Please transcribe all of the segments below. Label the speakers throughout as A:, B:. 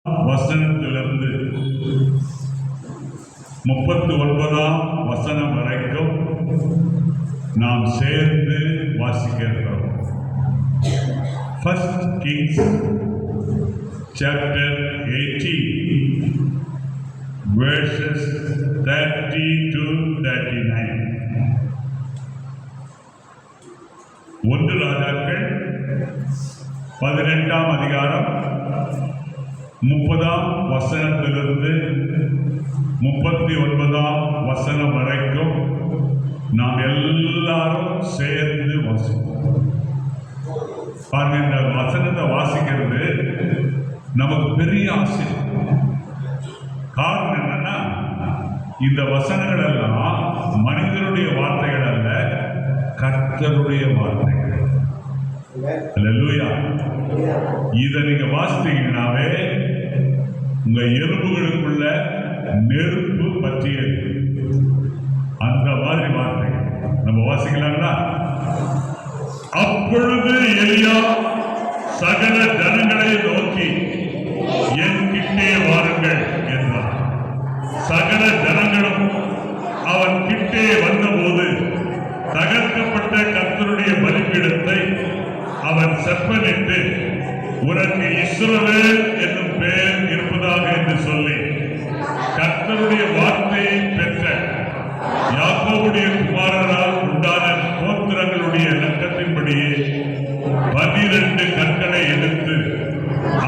A: வசனத்திலிருந்து 39ஆம் வசனம் வரைக்கும் நாம் சேர்ந்து வாசிக்கிறோம். First Kings chapter 18 verses 30 to 39. 1 ராஜாக்கள் 18ஆம் அதிகாரம் 30ஆம் வசனத்திலிருந்து 39ஆம் வசனம் வரைக்கும் நாம் எல்லாரும் சேர்ந்து வாசிப்போம். பாருங்க, இந்த வசனத்தை வாசிக்கிறது நமக்கு பெரிய ஆசை. காரணம் என்னன்னா, இந்த வசனங்கள் எல்லாம் மனிதனுடைய வார்த்தைகள் அல்ல, கர்த்தருடைய வார்த்தைகள். அல்லேலூயா. இதை நீங்க வாசித்தீங்கன்னாவே உங்க எலும்புகளுக்குள்ள நெருப்பு பற்றியது. அந்த மாதிரி வார்த்தைகள் நம்ம வாசிக்கலாங்களா? அப்பொழுது எலியா சகல ஜனங்களை நோக்கி, என் கிட்டே வாருங்கள் என்றார். சகல ஜனங்களும் அவன் கிட்டே வந்தபோது தகர்க்கப்பட்ட கர்த்தருடைய பலிபீடத்தை அவன் செப்பனிட்டு, உனக்கு இஸ்ரவேல் என்னும் பெயர் இருப்பதாக என்று சொல்லி, கர்த்தருடைய வார்த்தையை பெற்ற யாக்கோபுடைய குமாரரால் உண்டான கோத்திரங்களுடைய இலக்கத்தின்படியே 12 கற்களை எடுத்து,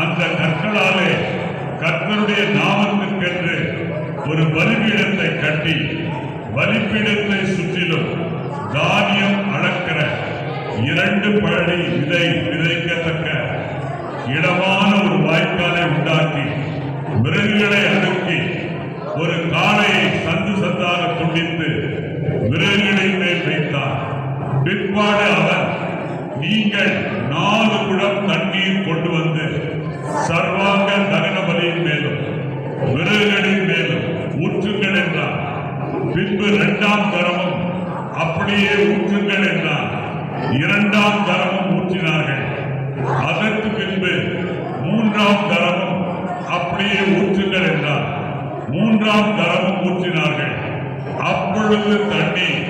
A: அந்த கற்களாலே கர்த்தருடைய நாமத்திற்கென்று ஒரு பலிபீடத்தை கட்டி, பலிபீடத்தை சுற்றிலும் தானியம் அளக்கிற 2 பழனி விதைக்கத்தக்க இடமான ஒரு வாய்க்காலை உண்டாக்கி, விறகுகளை அடுக்கி, ஒரு காளையை சந்து சந்தாக துண்டித்து விறகுகளின் மேல் வைத்தார். பிற்பாடு அவர், நீங்கள் 4 குடம் தண்ணீர் கொண்டு வந்து சர்வாங்க தகன பலியின் மேலும் விறகுகளின் மேலும் ஊற்றுங்கள் என்றார். பின்பு 2ஆம் தரமும் அப்படியே ஊற்றுங்கள் என்றார். 2ஆம் தரமும் ஊற்றினார்கள். அதற்கு பின்பு 3ஆம் தரமும் அப்படியே ஊற்றுங்கள் என்றார். 3ஆம் தரமும் ஊற்றினார்கள். அப்பொழுது தண்ணீர்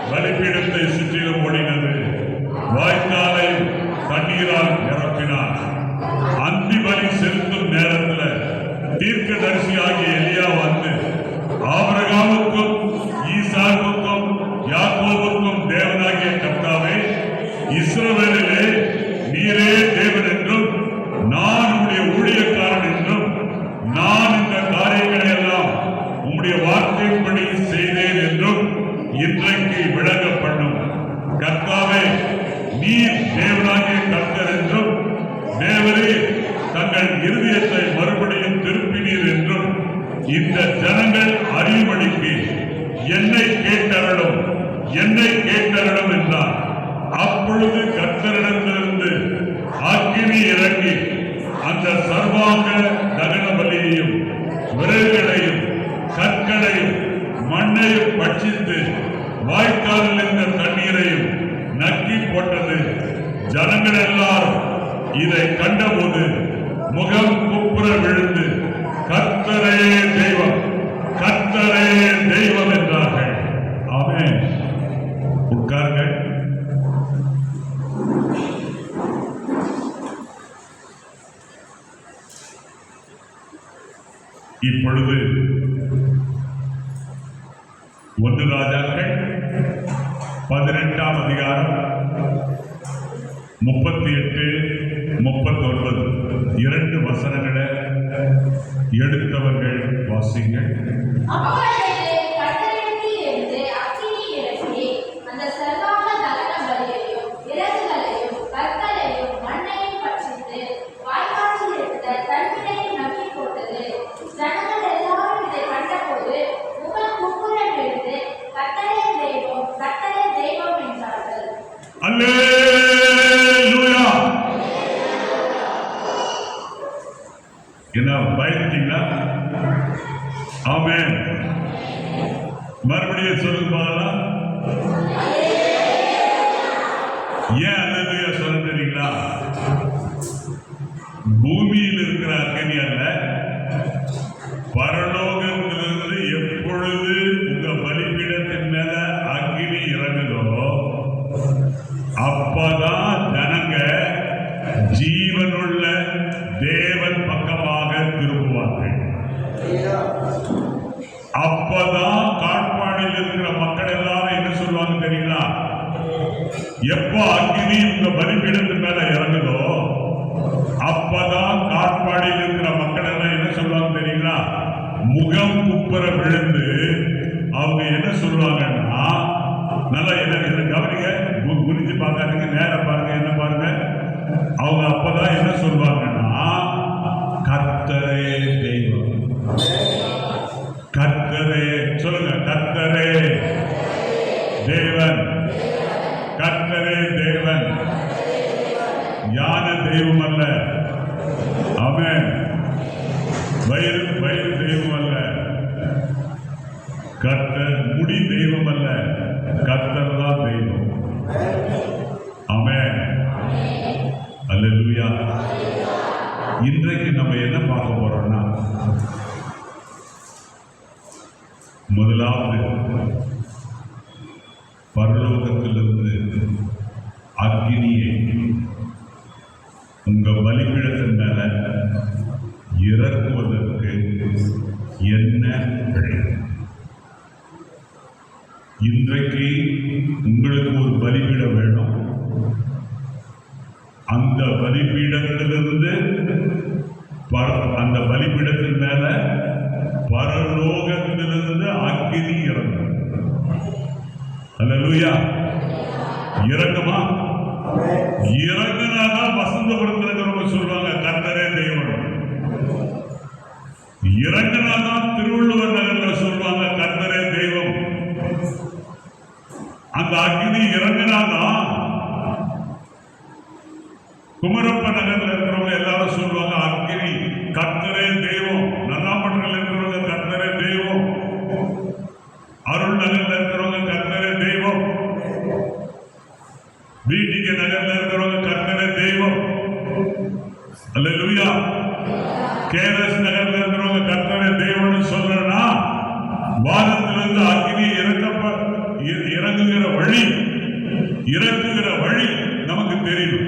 A: பலிபீடத்தை சுற்றிலும் ஓடினது. வாய்க்காலை தண்ணீரால் நிரப்பினார். அந்தி பலி செலுத்தும் நேரத்தில் தீர்க்கதரிசியாகிய எலியா வந்து, ஆபிரகாமுக்கும் ஈசாக்குக்கும் யாக்கோபுக்கும் தேவனாகிய கர்த்தாவே, இஸ்ரவேலிலே நீரே தேவன் என்றும் நான் உம்முடைய ஊழியக்காரன் என்றும், நான் இந்த காரியங்களை எல்லாம் உம்முடைய வார்த்தையின்படி செய்தேன் என்றும் இன்றைக்கு விளங்க பண்ணும். கர்த்தாவே, நீர் தேவனாகிய கர்த்தர் என்றும், தேவரே தங்கள் இருதயத்தை மறுபடியும் திருப்பினீர் என்றும் இந்த ஜனங்கள் அறியும்படிக்கு என்னை கேட்டருளும் என்றார். அப்பொழுது கர்த்தரிடத்திலிருந்து அக்கினி இறங்கி அந்த சர்வாங்க தகன பலியையும் விறகுகளையும் கற்களையும் மண்ணையும் பட்சித்து வாய்க்காலில் இருந்த தண்ணீரையும் நக்கி போட்டது. ஜனங்கள் எல்லாரும் இதை கண்டபோது முகம் குப்புற விழுந்து, கர்த்தரே தெய்வம், கர்த்தரே தெய்வம் என்றார்கள். ஆமென். உட்காருங்கள். இப்பொழுது 1 ராஜாக்கள் 18ஆம் அதிகாரம் 38, 39 2 வசனங்களை எடுத்தவர்கள் வாசிங்கள். என்ன பயந்துட்டீங்களா? ஆமென். மறுபடியும் சொல்லுங்க. ஏன் அல்லேலூயா சொல்ல தெரியுங்களா? பூமியில் இருக்கிற அக்கினி அல்ல, அப்பதான் காட்பாடியில் இருக்கிற மக்கள் எல்லாரும் என்ன சொல்லுவாங்க தெரியுங்களா? எப்போ அக்னி உங்க பலிபீடத்து மேல இறங்குதோ அப்பதான் காட்பாடியில் இருக்கிற மக்கள் எல்லாம் என்ன சொல்லுவாங்க தெரியுங்களா? முகம் குப்புற விழுந்து அவங்க என்ன சொல்லுவாங்கன்னா, நல்லா என்ன கவனிங்க, குனிஞ்சு பார்க்காதீங்க, நேரம் பாருங்க, என்ன பாருங்க. அவங்க அப்பதான் என்ன சொல்லுவாங்கன்னா, கர்த்தரே தெய்வம், கர்த்தரே சொல்லுங்க, கர்த்தரே தேவன், கர்த்தரே தேவன், ஞான தெய்வம் அல்ல. ஆமென். வயிறு தெய்வம் அல்ல, கர்த்தர் முடி தெய்வம் அல்ல, கர்த்தர் தான் தெய்வம். ஆமென். அல்லேலூயா. இன்றைக்கு நம்ம என்ன பார்க்க போறோம்னா, முதலாவது பரலோகத்திலிருந்து அக்னியை உங்க பலிபீடத்தின் மேல இறக்குவதற்கு என்ன வழி? இன்றைக்கு உங்களுக்கு ஒரு பலிபீடம் வேணும். அந்த பலிபீடத்திலிருந்து அந்த பலிபீடத்தின் மேல பரலோகத்திலிருந்து அக்கினி இறங்கும். அல்லேலூயா. இறங்குமா? இறங்குனாதான் வசந்தபுரத்தில் இருக்கிறவங்க சொல்றாங்க கர்த்தரே தெய்வம். இறங்குனாதான் திருவள்ளுவர் நகர்ல சொல்றாங்க கர்த்தரே தெய்வம். அந்த அக்னி இறங்கினாதான் குமரப்ப நகர்ல இருக்கிறவங்க எல்லாரும் சொல்லுவாங்க அக்னி கர்த்தரே தெய்வம். நல்லாப்பட்டில் இருக்கிறவங்க கர்த்தரே தெய்வம். அருள் நகர்ல இருக்கிறவங்க கர்த்தரே தெய்வம். வீட்டிக்கு நகர்ல இருக்கிறவங்க கர்த்தரே தெய்வம். அல்லேலூயா. கேரஸ் நகர்ல இருக்கிறவங்க கர்த்தரே தெய்வம்னு சொல்றேன்னா, வானத்திலிருந்து அக்னி இறங்குகிற வழி நமக்கு தெரியும்.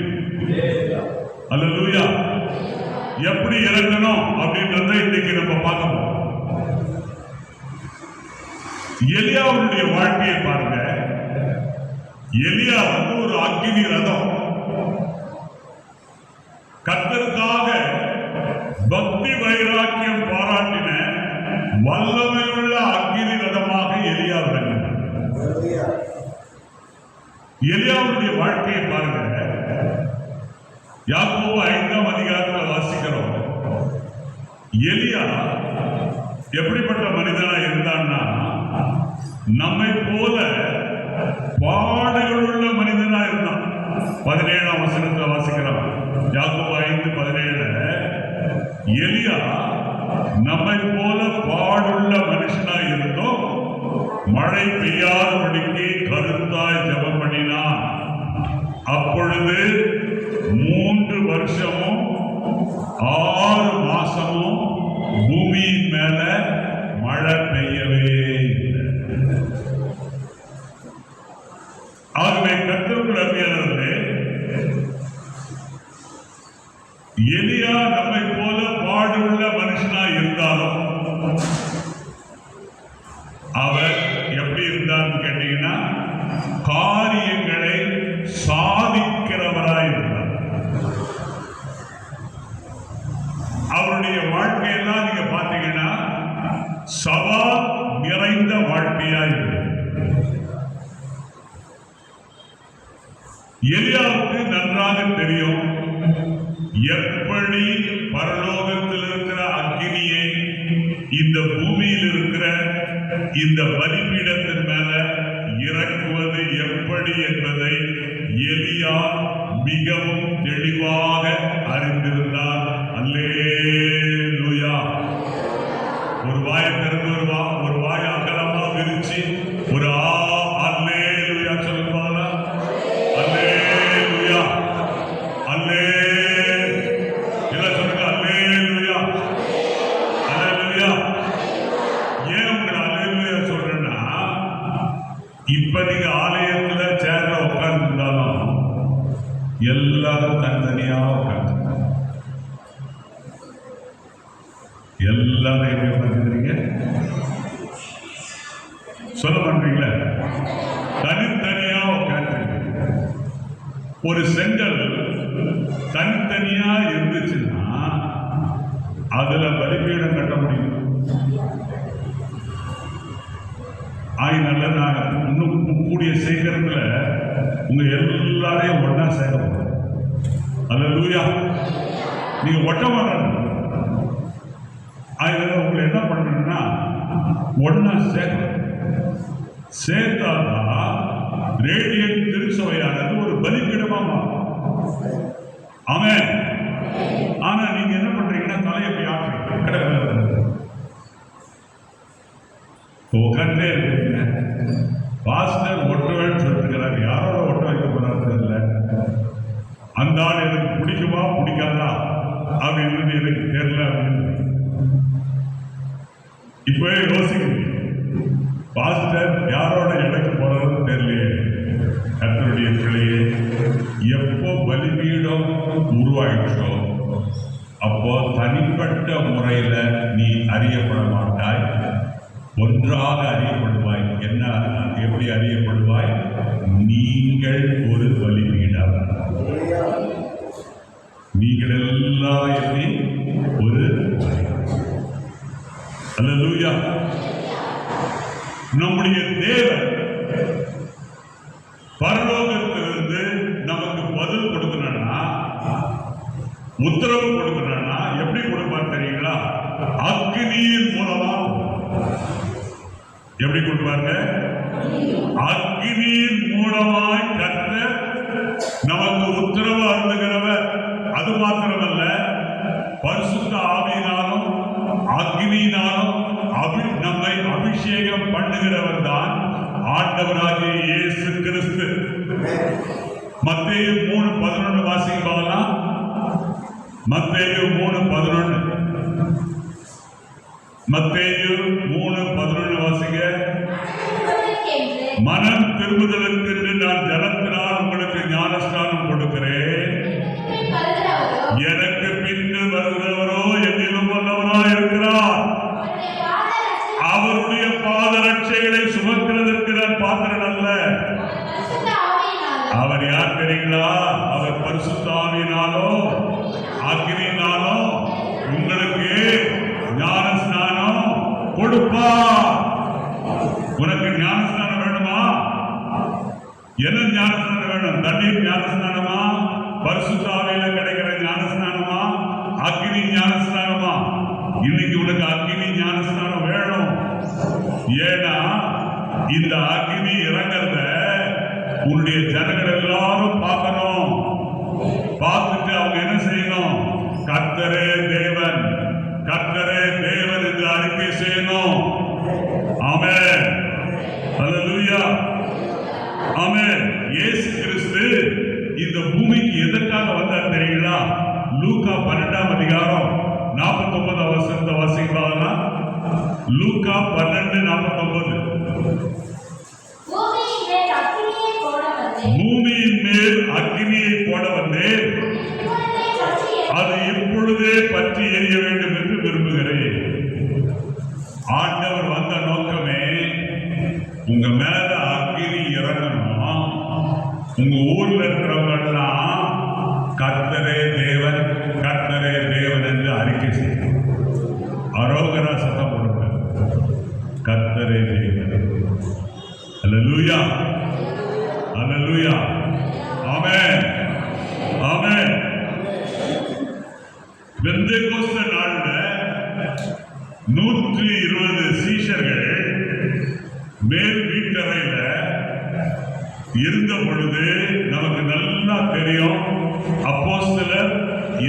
A: அல்லேலூயா. எப்படி இறங்கணும் அப்படின்றத இன்னைக்கு நம்ம பார்க்கணும். எலியாவுடைய வாழ்க்கையை பாருங்க. எலியா வந்து ஒரு அக்னி ரதம். கர்த்தருக்காக பக்தி வைராக்கியம் பாராட்டின வல்லமையுள்ள அக்னி ரதமாக எலியா விளங்கினார். எலியாவுடைய வாழ்க்கையை பாருங்க. யாக்கோபு 5ஆம் அதிகாரத்தில் வாசிக்கிறோம். எலியா எப்படிப்பட்ட மனிதனா இருந்தான்னா, நம்மை போல பாடுகளுள்ள மனிதனா இருந்தான். 17ஆம் வசனத்தில் வாசிக்கிறோம். யாக்கோபு 5:17. எலியா நம்மை போல பாடுள்ள மனுஷனா இருந்தோம். மழை பெய்யாதபடிக்கு கருத்தாய் ஜெபம் பண்ணினான். அப்பொழுது 3 வருஷமும் 6 மாசமும் பூமியின் மேல மழை பெய்யவே. ஆகவே கர்த்தருக்குள் அருமையானவர்களே, எலியா நம்மை போல பாடுள்ள மனுஷனா இருந்தாலும் அவர் எப்படி இருந்தார்னு கேட்டீங்கன்னா, காரியங்களை சாதிக்கிறவராய் இருந்தார். அவருடைய வாழ்க்கையெல்லாம் நீங்க பார்த்தீங்கன்னா சவால் நிறைந்த வாழ்க்கையா இருக்கு. எலியாவுக்கு நன்றாக தெரியும் எப்படி பரலோகத்தில் இருக்கிற அக்கினியை இந்த பூமியில் இருக்கிற இந்த பலிபீடத்தின் மேல இறக்குவது எப்படி என்பதை எலியா மிகவும் தெளிவாக அறிந்திருந்தார். அல்லேலூயா. ஒரு வாயை திறந்து ஒரு வாயை அகலமா விரிச்சு ஒரு அல்லேலூயா சொல்லுவாங்க. அல்லேலூயா. அல்லே எல்லாம் சொல்லுங்க. அல்லேலூயா. அல்லேலூயா. ஏன் உங்களை அல்லேலூயா சொல்றேன்னா, இப்ப நீங்க ஆலயத்துல சேர்ல உட்கார்ந்து இருந்தாலும் எல்லாரும் தனித்தனியா உட்கார்ந்து எல்லாரும் எப்படி பார்த்துக்கிறீங்க? சொல்ல பண்றீங்களா? தனித்தனியா உட்காந்துருங்க. ஒரு செங்கல் தனித்தனியா இருந்துச்சுன்னா அதுல பலிபீடம் கட்ட முடியும். ஆகினால நான் இன்னும் கூடிய சீக்கிரத்துல உங்க எல்லாரையும் ஒன்னா சேர போறோம். அல்லேலூயா. நீங்க ஒட்ட மாட்டணும். அதனால உங்களை என்ன பண்ணணும்னா ஒன்னா சேர்த்தாதான் ரேடியன் திருச்சபையானது ஒரு பலிபீடமா மாறும். ஆமென். ஆனா நீங்க என்ன பண்றீங்கன்னா தலையை போய் ஆட்டுறீங்க, கடற்கரை உட்காண்டே இருக்கீங்க. பாஸ்டர் ஒட்டுவேன்னு சொல்லிருக்கிறாரு, யாரோட ஒட்ட வைக்க போறாரு தெரியல. அந்த ஆள் எனக்கு பிடிக்குமா பிடிக்காதா அப்படின்னு எனக்கு தெரியல அப்படின்னு இப்பவே யோசிக்கிறீங்க. பாஸ்டர் யாரோட எனக்கு போறதுன்னு தெரியலையே. கர்த்தருடைய பிள்ளையே, எப்போ பலிபீடம் உருவாயிடுச்சோ அப்போ தனிப்பட்ட முறையில நீ அறியப்பட மாட்டாய், ஒன்றாக அறியப்படுவாய். என்ன, எப்படி அறியப்படுவாய்? நீங்கள் ஒரு பலிபீடம். நீங்கள் எல்லாம் எப்படி ஒரு அல்லேலூயா. நம்முடைய தேவன் பரலோகத்திலிருந்து நமக்கு பதில் கொடுக்கணும்னா, உத்தரவு கொடுக்கணும்னா எப்படி கொடுப்பார் தெரியுங்களா? அக்னியின் மூலமா. எப்படி கொடுப்பாங்க? அக்னியின் மூலமாய் கர்த்தர் நமக்கு உத்தரவு அருளுகிறவர். அது மாத்திரமல்ல, பரிசுத்த ஆவியினாலும் அக்னியினாலும் நம்மை அபிஷேகம் பண்ணுகிறவர் தான் ஆண்டவராகிய இயேசு கிறிஸ்து. மத்தேயு 3:11 வாசிக்க பார்க்கலாம். மத்தேயு 3:11. மத்தேயு 3:11 வாசிங்க. மனம் திரும்புதலுக்கு நான் ஜலத்தினால் உங்களுக்கு ஞானஸ்நானம் கொடுக்கிறேன். எனக்கு பின்னு வருகிறவரோ என்னிலும் வல்லவராய் இருக்கிறார். அவருடைய பாதரட்சைகளை சுமக்கிறதற்கு நான் பாத்திரன் அல்ல. அவர் யார் தெரியுங்களா? அவர் பரிசுத்த ஆவியினாலோ அக்னியினாலோ உங்களுக்கு ஞானஸ்நானம் கொடுப்பார். உனக்கு ஞானஸ்நானம் வேணுமா? என்ன ஞானஸ்நானம் வேணும்? தண்ணீர் ஞானஸ்நானமா? பரிசுத்த ஆவியில கிடைக்கிற ஞானஸ்நானமா? அக்னி ஞானஸ்நானமா? இன்னைக்கு உனக்கு அக்னி ஞானஸ்நானம் வேணும். ஏன்னா இந்த அக்னி இறங்கறத உன்னுடைய ஜனங்கள் எல்லாரும் பார்க்கணும். பார்த்துட்டு அவங்க என்ன செய்யணும்? கர்த்தரே தேவன், கர்த்தரே தேவன் என்று அறிக்கை செய்யணும். ஆமென். அல்லேலூயா. ஆமென். இயேசு கிறிஸ்து இந்த பூமிக்கு எதற்காக வந்தார் தெரியுங்களா? லூக்கா 12ஆம் அதிகாரம் 49 வசனத்தை வாசிக்கலாம். லூக்கா 12:49. பூமியின் மேல் அக்னியை போட வந்தேன், அது இப்பொழுதே பற்றி எரிய வேண்டும் என்று விரும்புகிறேன். ஆண்டவர் வந்த நோக்கமே உங்க மேல அக்னி இறங்கணும். உங்க ஊர்ல இருக்கிறவங்க எல்லாம் கர்த்தரே தேவன், கர்த்தரே தேவன் என்று அறிக்கை செய்யும். அரோகரா சத்தம் கொடுங்க. கர்த்தரே தேவன். அல்லேலூயா. அல்லேலூயா. ஆமென். ஆமென். பெந்தேகோஸ்தே நாள்ல 120 சீஷர்கள் மேல் வீட்டறையில இருந்த பொழுது நமக்கு நல்லா தெரியும். அப்போஸ்தலர்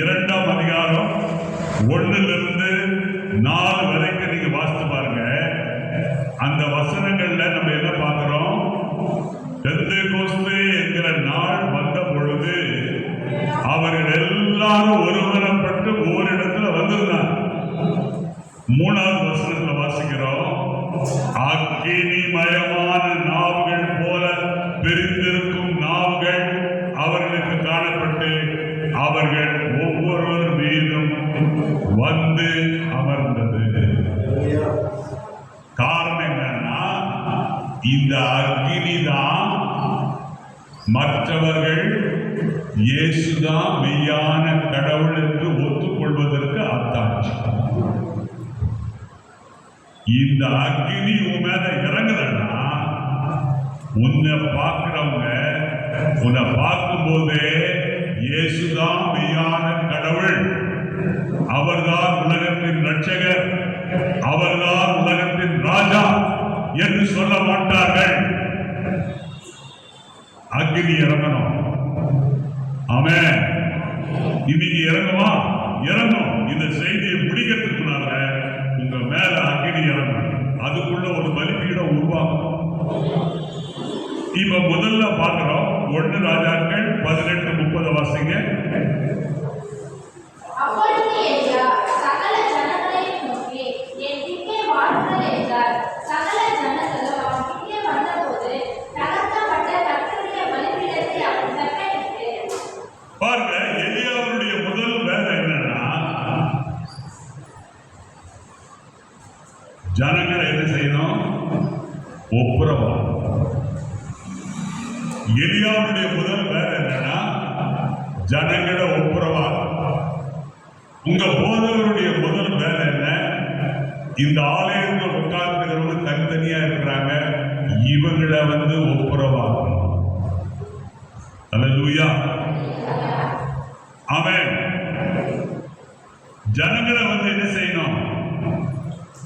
A: 2ஆம் அதிகாரம் 1லிருந்து 4 வரைக்கும் நீங்க வாசித்து பாருங்க. அந்த வசனங்கள்ல நம்ம என்ன பார்க்கிறோம்? பெந்தேகோஸ்தே என்கிற நாள் வந்த பொழுது அவர்கள் எல்லாரும் ஒருமனப்பட்டு ஓரிடத்துல வந்திருந்தாங்க. 3வது வசனத்துல வாசிக்கிறோம், அக்கினிமயமான நாவுகள் போல பிரிந்திருக்கும் நாவுகள் அவர்களுக்கு காணப்பட்டு அவர்கள் ஒவ்வொருவர் மீதும் வந்து வந்து அமர்ந்தது. காரணம் என்னன்னா, இந்த அக்கினி தான் மற்றவர்கள் இயேசுதான் மெய்யான கடவுள் என்று ஒத்துக்கொள்வதற்கு அத்தாட்சி. இந்த அக்கினி உன் மேல இறங்குறன்னா, உன்னை பார்க்கிறவங்க உன்னை பார்க்கும் போதே இயேசுதான் மெய்யான கடவுள், அவர்தான் உலகத்தின் ரட்சகர், அவர்தான் உலகத்தின் ராஜா என்று சொல்ல மாட்டார்கள். அக்கினி இறங்கணும். ஆமென். இன்னைக்கு இறங்குமா? இறங்கும். இந்த செய்தியை முடிக்கிறதுக்குனால உங்க மேல அக்கினி இறங்கும். அதுக்குள்ள ஒரு பலிபீடம் உருவாகும். இப்ப முதல்ல பார்க்கிறோம் 1 ராஜாக்கள் 18:30 வாசிங்க. பாருங்க, எலியாவுடைய முதல் வேலை என்னன்னா, ஜனங்களை என்ன செய்யணும்? ஒப்புரவா. எலியாவுடைய முதல் வேலை என்னன்னா, ஜனங்களை ஒப்புரவா. உங்க போதகருடைய முதல் வேலை என்ன? இந்த ஆலயத்தில் உட்கார்ந்துக்கிறவங்க தனித்தனியா இருக்கிறாங்க, இவங்களை வந்து ஒப்புரவா. அல்லேலூயா. ஆமென். ஜனங்களை வந்து என்ன செய்யணும்?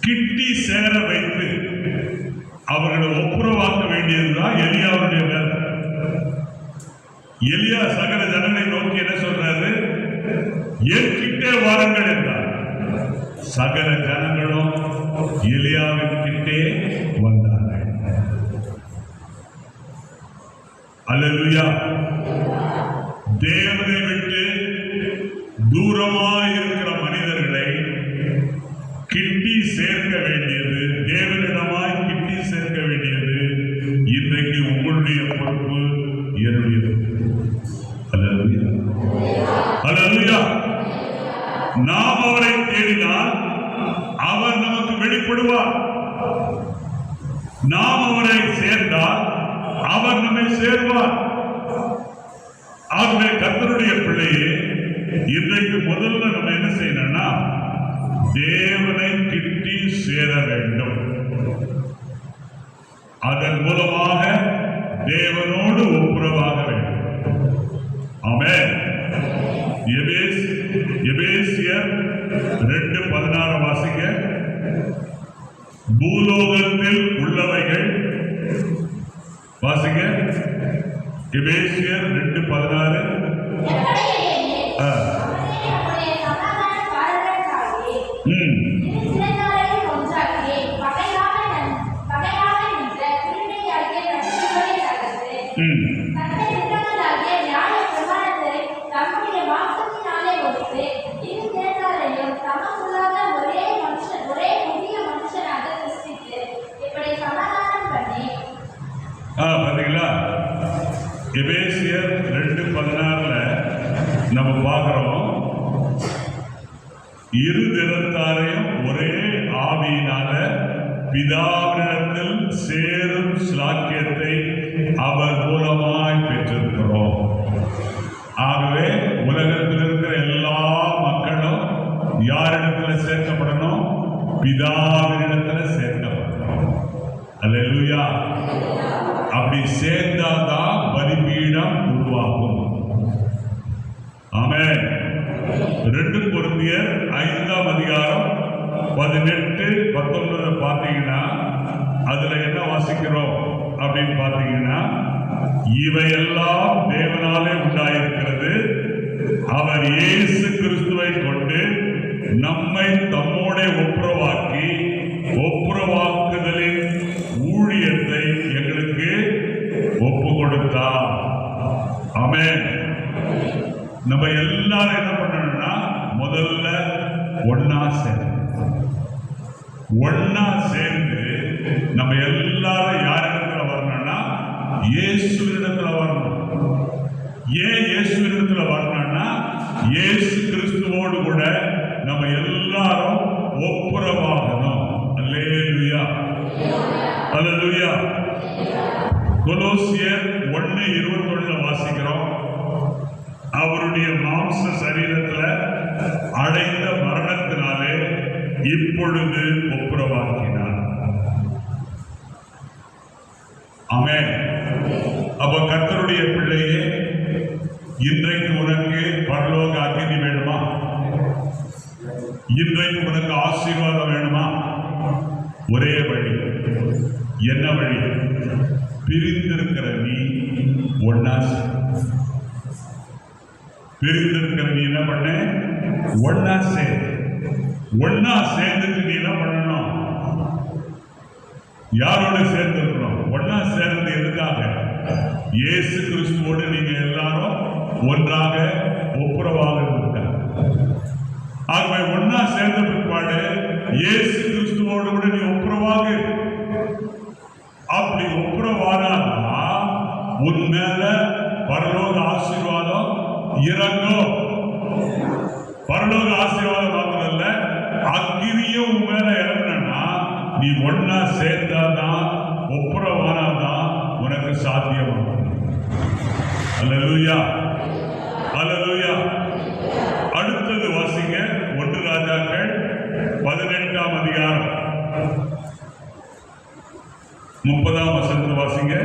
A: கிட்டி சேர வைத்து அவர்களை ஒப்புரவாக்க வேண்டியதுதான் எலியாவுடைய வேலை. எலியா சகல ஜனங்களை நோக்கி என்ன சொல்றாரு? என் கிட்டே வாருங்கள் என்றார். சகல ஜனங்களும் எலியாவின் கிட்டே வந்தார்கள். அல்லேலூயா. தேவனை விட்டு தூரமாய் இருக்கிற மனிதர்களை கிட்டி சேர்க்க வேண்டியது, தேவனிடமாய் கிட்டி சேர்க்க வேண்டியது இன்றைக்கு உங்களுடைய பொறுப்பு, என்னுடைய பொறுப்பு. அல்லேலூயா. அல்லேலூயா. நாம் அவரை தேடினால் அவர் நமக்கு வெளிப்படுவார். நாம் அவரை சேர்ந்தால் அவர் நம்மை சேர்வார். ஆகவே கர்த்தருடைய பிள்ளையே, இன்றைக்கு முதல்ல நம்ம என்ன செய்யணும்னா, தேவனை கிட்டி சேர வேண்டும். அதன் மூலமாக தேவனோடு ஒப்புரவாக வேண்டும். ஆமென். எபேசியர் 2:16 வாசிக்க. பூலோகத்தில் உள்ளவைகள் வாசிக்க. எபேசியர் 2:16. பாத்தீங்களா? எபேசியர் 2:16 நம்ம பார்க்கிறோம், இரு திறத்தாரையும் ஒரே ஆவியினால பிதாவினிடத்தில் சேரும் ஸ்லாக்கியத்தை அவர் மூலமாய் பெற்றிருக்கிறோம். ஆகவே உலகத்தில் இருக்கிற எல்லா மக்களும் யாரிடத்தில் சேர்க்கப்படணும்? பிதாவினிடத்தில் சேர்க்கப்படணும். அல்லேலூயா. அப்படி சேர்ந்தாதான் பலிபீடம் உருவாகும். ஆமென். 2 கொரிந்தியர் 5ஆம் அதிகாரம் 18-19 பார்த்தீங்கன்னா அதுல என்ன வாசிக்கிறோம் அப்படின்னு பார்த்தீங்கன்னா, இவையெல்லாம் தேவனாலே உண்டாயிருக்கிறது, அவர் இயேசு கிறிஸ்துவை கொண்டு நம்மை தம்மோட ஒப்புரவாக்கி ஒப்புரவாக்குதலின் ஊழியத்தை எங்களுக்கு ஒப்பு கொடுத்தார். ஆமென். நம்ம எல்லாரும் என்ன பண்ணணும்னா, முதல்ல ஒன்னா சேர்ந்து நம்ம எல்லாரும் யாரிடத்துல வரணும்னா, இயேசுவினிடத்துல வரணும். ஏன் இயேசுவினிடத்துல வரணும்னா, இயேசு கிறிஸ்துவோடு கூட நம்ம எல்லாரும் மாம்ச சரீரத்தில் அடைந்த மரணத்தினாலே இப்பொழுது ஒப்புரவாக்கினார். ஆமென். அப்ப கர்த்தருடைய பிள்ளையே, இன்றைக்கு உனக்கு பரலோக அக்கினி வேணுமா? இன்றைக்கு உனக்கு ஆசீர்வாதம் வேணுமா? ஒரே வழி. என்ன வழி? பிரிந்திருக்கிற நீ ஒன்னா பிரிந்திருக்கிற நீ என்ன பண்ண? ஒன்னா சேர்ந்து. ஒன்னா சேர்ந்துட்டு நீ என்ன பண்ணணும்? யாரோட சேர்ந்து இருக்கணும்? ஒன்னா சேர்ந்து எதுக்காக? இயேசு கிறிஸ்துவோடு நீங்க எல்லாரும் ஒன்றாக ஒப்புரவாக இருக்காங்க. ஆகவே ஒன்னா சேர்ந்த பிற்பாடு இயேசு கிறிஸ்துவோடு கூட நீ ஒப்புரவாக. அப்படி ஒப்புரவானா உன் மேல பரலோக ஆசீர்வாதம் இறங்கும். பரலோக ஆசீர்வாதம் மாத்திரம் இல்ல, அக்கினியும் உன் மேல இறங்கினா நீ ஒன்னா சேர்ந்தாதான், ஒப்புரவானாதான் உனக்கு சாத்தியமாகும். அல்லேலூயா, அல்லேலூயா. அடுத்தது வாசிங்க, 1 ராஜாக்கள் 18ஆம் அதிகாரம் 30ஆம் வசனத்தை வாசிங்க.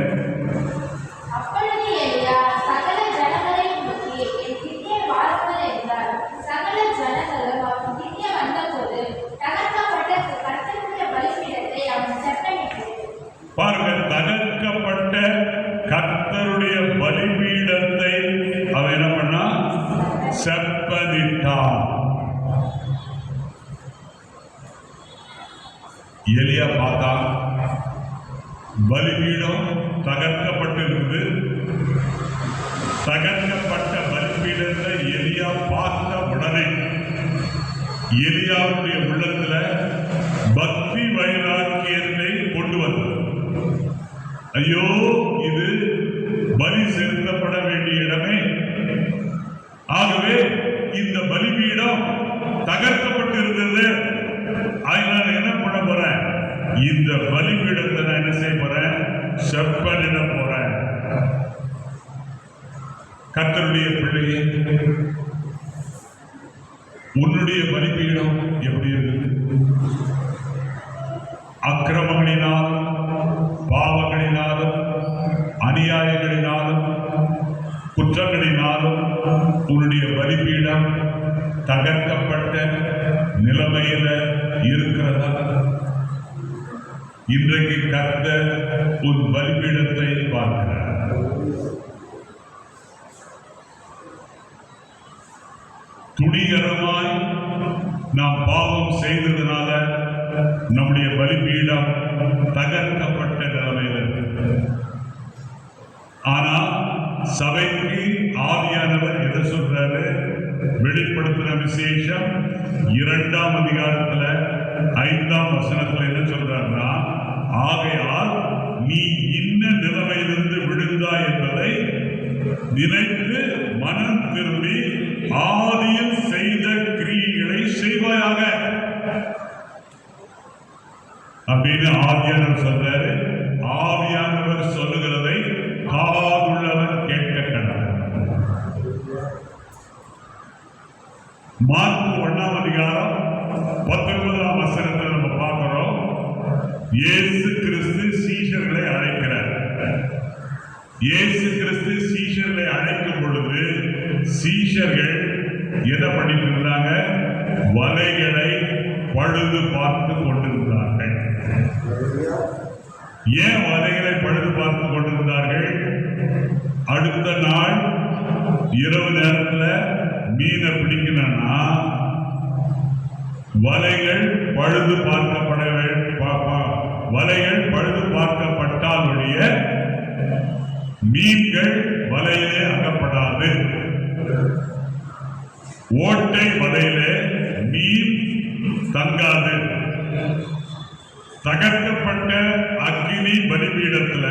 A: பாருங்க, தகர்க்கப்பட்ட கர்த்தருடைய பலிபீடத்தை அவன் என்ன பண்ணா? செப்பனிட்டான். எலியா பார்த்தா பலிபீடம் தகர்க்கப்பட்டிருக்குது. தகர்க்கப்பட்ட பலிபீடத்தை எலியா பார்த்த உடனே எலியாவுடைய உள்ளத்துல பக்தி வைராக்கியத்தை கொண்டு வந்தது. ஐயோ, இது பலி செலுத்தப்பட வேண்டிய இடமே. ஆகவே இந்த பலிபீடம் தகர்க்கப்பட்டு இருந்தது. அதனால என்ன பண்ண போறேன்? இந்த பலிபீடத்தை நான் என்ன செய்ய போறேன்? செப்பனிட போறேன். கர்த்தருடைய பிள்ளையே, உன்னுடைய பலிபீடம் எப்படி இருக்கு? அக்கிரமங்களினாலும் பாவங்களினாலும் அநியாயங்களினாலும் குற்றங்களினாலும் உன்னுடைய பலிபீடம் தகர்க்கப்பட்ட நிலைமையில இருக்கிறதா? இன்றைக்கு கர்த்தர் உன் பலிபீடத்தை பார்க்கிறார். துணிகரமாய் நாம் பாவம் செய்ததுனால நம்முடைய பலிபீடம் தகர்க்கப்பட்ட நிலைமையில் இருக்கு. ஆனா சபைக்கு ஆவியானவர் எதை சொல்றாரு? வெளிப்படுத்தின விசேஷம் 2ஆம் அதிகாரத்துல 5ஆம் வசனத்துல என்ன சொல்றாருன்னா, ஆகையால் நீ இன்ன நிலைமையிலிருந்து விழுந்தாய் என்பதை நினைத்து மனம் திரும்பி ஆதியில் செய்த கிரியைகளை செய்வாயாக அப்படின்னு ஆவியானவர் சொல்றாரு. ஆவியானவர் சொல்லுகிறதை காதுள்ளவர் கேட்க கடவுள். மார்க்கு 1ஆம் அதிகாரம் 19ஆம் வசனத்தில் நம்ம பார்க்கிறோம். இயேசு கிறிஸ்து சீஷர்களை அழைக்கிறார். இயேசு கிறிஸ்து சீஷர்களை அழைக்கும் பொழுது சீஷர்கள் எதை பண்ணிட்டு இருந்தாங்க? வலைகளை பழுது பார்த்து கொண்டிருந்தார்கள். ஏன் வலைகளை பழுது பார்த்து கொண்டிருந்தார்கள்? அடுத்த நாள் இரவு நேரத்தில் மீனை பிடிக்கணும்னா வலைகள் பழுது பார்க்கப்பட வலைகள் பழுது பார்க்கப்பட்டாலுடைய மீன்கள் வலையிலே அகப்படாது. ஓட்டை வலையிலே மீன் தங்காது. தகர்க்கப்பட்ட அக்கினி பலிபீடத்துல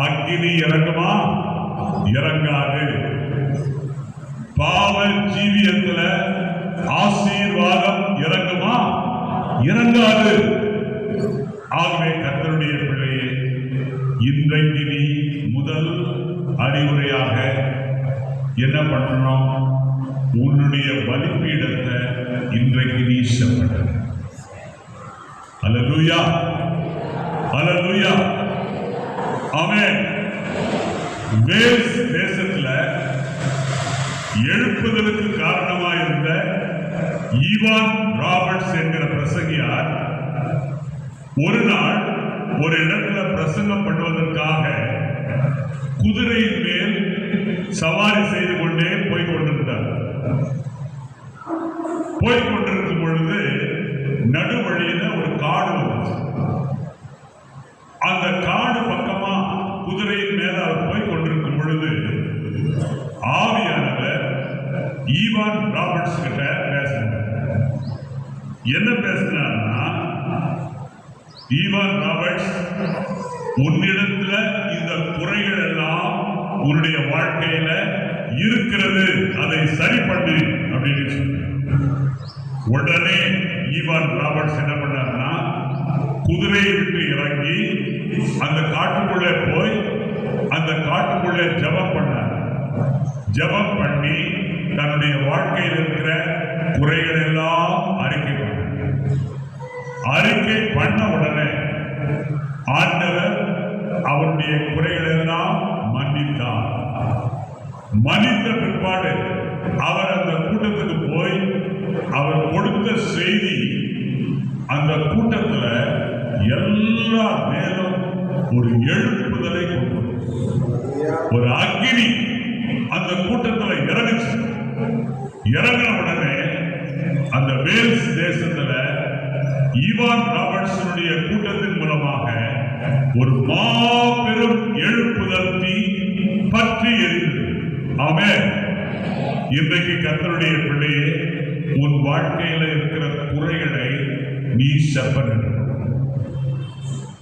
A: அக்கினி இறங்குமா? இறங்காது. பாவ ஜீவியத்துல ஆசீர்வாதம் இறங்குமா? இறங்காது. ஆகவே கர்த்தருடைய பிள்ளையே, இன்றைக்கு நீ முதல் அறிவுரையாக பண்ணணும்? உன்னுடைய பலிபீடத்தை இன்றைக்கு நீ செப்பட்ட. அல்லேலூயா, அல்லேலூயா, ஆமென். வேல்ஸ் தேசத்துல எழுப்புதலுக்கு காரணமாயிருந்த ஈவான் ராபர்ட்ஸ் என்கிற பிரசங்கியார் ஒரு நாள் ஒரு இடத்துல பிரசங்கம் பண்ணுவதற்காக குதிரையின் மேல் சவாரி செய்து கொண்டே போய்கொண்டிருந்தார். போய்கொண்டிருக்கும் பொழுது நடுவழியில ஒரு காடு வந்துச்சு. அந்த காடு பக்கமா குதிரையின் மேல அவர் போய்கொண்டிருக்கும் பொழுது ஆவியானவர் ஈவான் ராபர்ட்ஸ் கிட்ட பேசினார். என்ன பேசினார்னா, ஈவான் ராபர்ட்ஸ், உன்னிடத்துல இந்த குறைகள் எல்லாம் உன்னுடைய வாழ்க்கையில இருக்கிறது, அதை சரி பண்ணு அப்படின்னு சொன்னார். உடனே ஈவான் ராபர்ட்ஸ் என்ன பண்ணார்னா, குதிரையை விட்டு இறங்கி அந்த காட்டுக்குள்ளே போய் அந்த காட்டுக்குள்ளே ஜெபம் பண்ணார். ஜெபம் பண்ணி தன்னுடைய வாழ்க்கையில் இருக்கிற குறைகள் எல்லாம் அறிக்கை பண்ண உடனே ஆண்டவர் அவருடைய குறைகள் எல்லாம் மன்னித்தார். மன்னித்த பிற்பாடு அவர் அந்த கூட்டத்துக்கு போய் அவர் கொடுத்த செய்தி அந்த கூட்டத்துல எல்லா மேலும் ஒரு எழுப்புதலை கொண்டு ஒரு அக்கினி அந்த கூட்டத்துல இறங்குச்சு. இறங்கின உடனே அந்த வேல்ஸ் தேசத்துல ஈவான் ராபர்ட்ஸனுடைய கூட்டத்தின் மூலமாக ஒரு மாபெரும் எழுப்புதல் தீ பற்றி எரிந்தது. ஆமென். இன்றைக்கு கர்த்தருடைய பிள்ளையே, உன் வாழ்க்கையில இருக்கிற குறைகளை நீ செப்பன.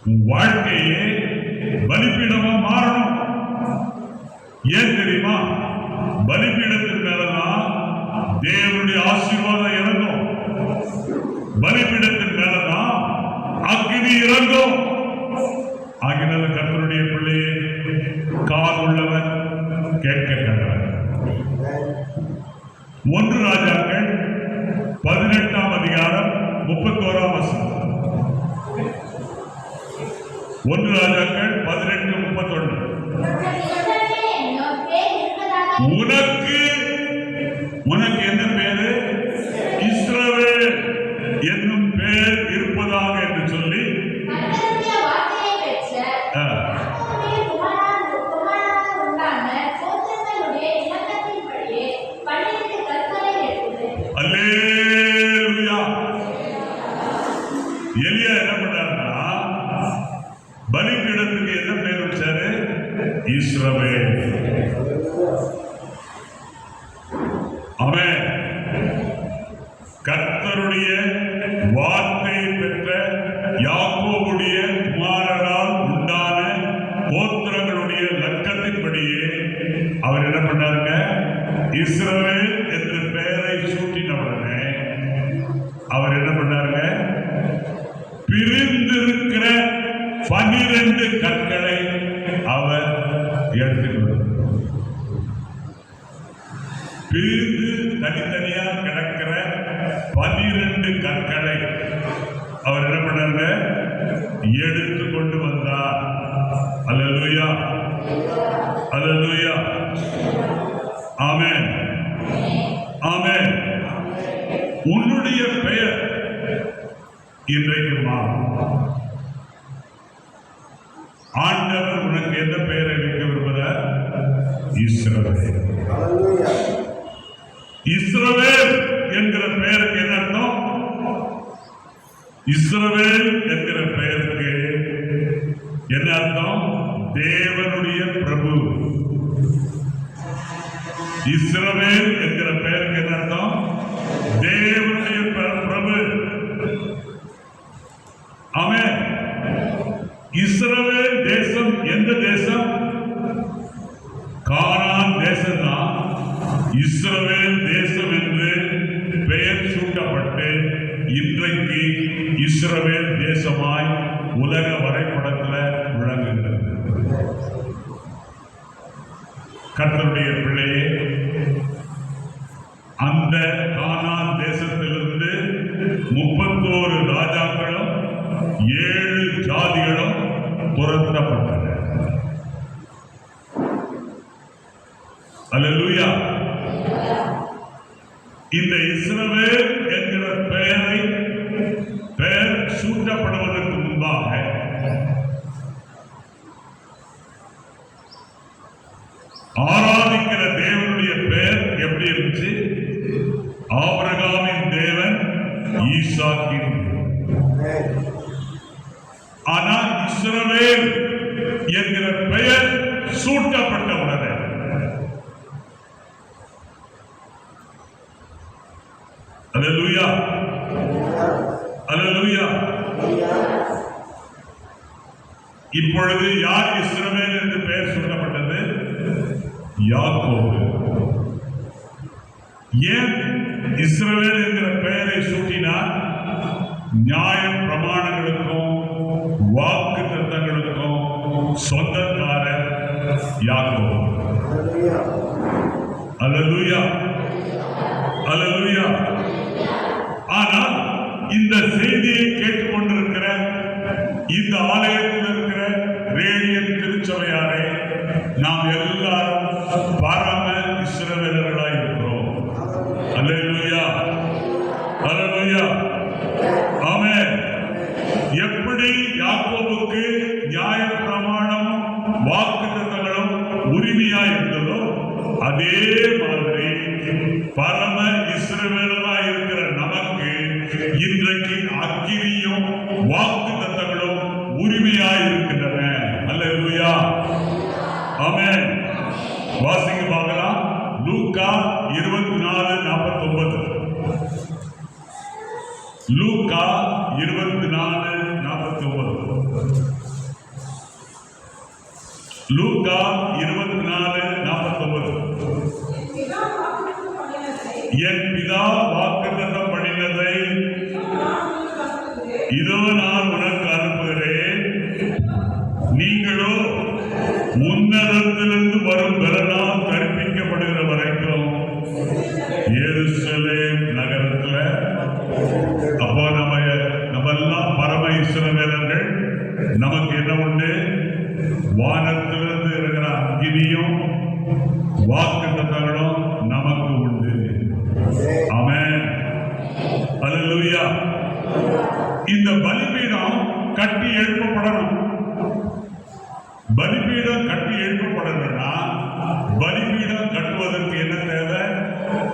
A: உன் வாழ்க்கையே பலிபீடமா மாறணும். ஏன் தெரியுமா? பலிபீடத்தின் மேலதான் தேவனுடைய ஆசீர்வாதம் இறங்கும். பலிபீடத்தின் மேலதான் அக்கினி இறங்கும். ஆகினால கர்த்தருடைய பிள்ளையே, கால் உள்ளவன் கேட்க கடவன். 1 ராஜாக்கள் 18ஆம் அதிகாரம் 31ஆம் வசனம். 1 ராஜாக்கள் 18:31. உனக்கு என்ன பேரு? இஸ்ரவேல் என்னும் பேர் இருப்பதாக என்று சொல்லி அல்லேலூயா. எலியா என்ன பண்ணாருன்னா, பலிபீடத்துக்கு என்ன பேர் வச்சாரு? இஸ்ரவேல். அவன் கர்த்தருடைய வார்த்தை பெற்ற யாக்கோபுடைய குமாரரால் உண்டான கோத்திரங்களுடைய லக்கத்தின்படியே அவர் என்ன பண்ணாருங்க? இஸ்ரவேல் என்ற பெயரை சூட்டினவுடனே அவர் என்ன பண்ணாருங்க? பிரிந்திருக்கிற 12 கற்களை அவர் எடுத்துக்கொண்டார். பிரிந்து தனித்தனியா கிடக்கிற 12 கற்களை அவர் என்ன பண்ணாங்க? எடுத்து கொண்டு வந்தார். அல்லேலூயா, அல்லேலூயா, ஆமென், ஆமென். உன்னுடைய பெயர் இன்றைக்கு மாறும். ஆண்டவர் உனக்கு எந்த பெயரை வைக்க விரும்புகிறார்? இஸ்ரவேல். இஸ்ரவேல் என்கிற பெயருக்கு என்ன அர்த்தம்? இஸ்ரவேல் என்கிற பெயருக்கு என்ன அர்த்தம்? தேவனுடைய பிரபு. இஸ்ரவேல் என்கிற பெயருக்கு என்ன அர்த்தம்? தேவனுடைய பிரபு. ஆமென். இஸ்ரவேல் தேசம் எந்த தேசம்? கானான் தேசம் தான் இஸ்ரவேல் தேசம் என்று பெயர் சூட்டப்பட்டு இன்றைக்கு இஸ்ரவேல் தேசமாய் உலக வரைபடத்தில் விளங்குகிறது. கர்த்தருடைய பிள்ளையே, அந்த கானான் தேசத்திலிருந்து 31 ராஜாக்களும் 7 ஜாதிகளும் துரத்தப்பட்டனர். அல்லேலூயா. இந்த இஸ்ரவேல் என்கிற பெயர் சூட்டப்படுவதற்கு முன்பாக ஆராதிக்கிற தேவனுடைய பெயர் எப்படி இருந்துச்சு? ஆபிரகாமின் தேவன், ஈசாக்கின். ஆனால் இஸ்ரவேல் என்கிற பெயர் சூட்டப்பட்ட உடனே அல்லேலூயா, அல்லேலூயா. இப்பொழுது யார் இஸ்ரவேல் என்று பெயர் சூட்டப்பட்டது? யாக்கோபு. ஏன் இஸ்ரவேல் என்கிற பெயரை சூட்டினார்? நியாய பிரமாணங்களுக்கும் வாக்கு தத்தங்களுக்கும் சொந்தக்காரர் யாக்கோபு. அல்லேலூயா, அல்லேலூயா. ஆனால் இந்த செய்தியை கேட்டுக்கொண்டிருக்கிற இந்த ஆலயத்தில் இருக்கிற ரேடியன் திருச்சபையாரே, நாம் எல்லாரும் பரம இஸ்ரவேலர்களாய் இருக்கிறோம். அல்லேலூயா, அல்லேலூயா, ஆமென். எப்படி யாக்கோபுக்கு நியாய பிரமாணம் வாக்குத்தத்தங்களும் உரிமையாய் இருந்ததோ, அதே மாதிரி பரம இஸ்ரவேலராய் இருக்கிற நமக்கு இன்றைக்கு அக்கினியும் வாக்குத்தத்தங்களும் உரிமையாய் இருக்கின்றன. அல்லேலூயா, ஆமென். வாசிங்க பார்க்கலாம். லூக்கா 24:49. லூக்கா 24:49. லூக்கா 24:49. என் பிதா வாக்குத்தத்தம் பண்ணினதை இதோ நான் உனக்கு அனுப்புகிறேன். நீங்களோ உன்னதத்திலிருந்து வரும் பலனால் கற்பிக்கப்படுகிற வரைக்கும் எருசலேம் நகரத்துல. அப்போ நம்ம எல்லாம் பரம இஸ்ரவேலர்கள். நமக்கு என்ன உண்டு? வானத்திலிருந்து இருக்கிற அக்கினியும் வாக்குத்தத்தங்களும் நமக்கு உண்டு. ஆமென், அல்லேலூயா. இந்த பலிபீடம் கட்டி எழுப்பப்படணும். பலிபீடம் கட்டி எழுப்பப்படணும்னா பலிபீடம் கட்டுவதற்கு என்ன தேவை?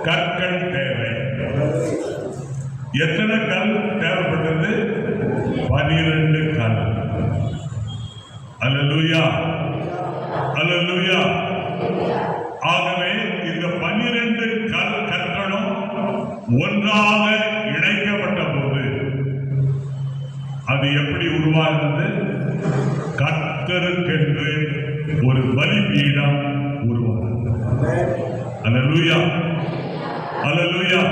A: கற்கள் தேவை. எத்தனை கல் தேவைப்பட்டது? 12 கல். அல்லேலூயா, அல்லேலூயா. ஆகவே இந்த 12 கற்களும் ஒன்றாக இணைக்கப்பட்ட போது அது எப்படி உருவாகிறது? கர்த்தருக்கென்று ஒரு பலிபீடம் உருவாகிறது. அல்லேலூயா, அல்லேலூயா.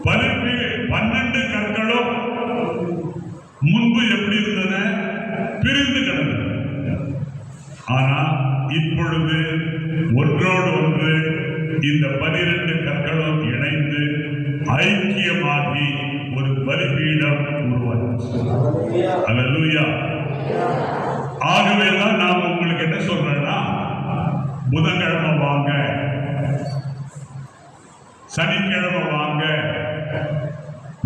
A: 12 கற்களும் முன்பு எப்படி இருந்தன? பிரிந்து கிடந்தன. ஆனா இப்பொழுது ஒன்றோடு ஒன்று இந்த 12 கற்களும் இணைந்து ஐக்கியமாகி ஒரு பலிபீடம் உருவாச்சு. அல்லேலூயா. ஆகவே தான் நான் உங்களுக்கு என்ன சொல்றேன்னா, புதன்கிழமை வாங்க, சனிக்கிழமை வாங்க,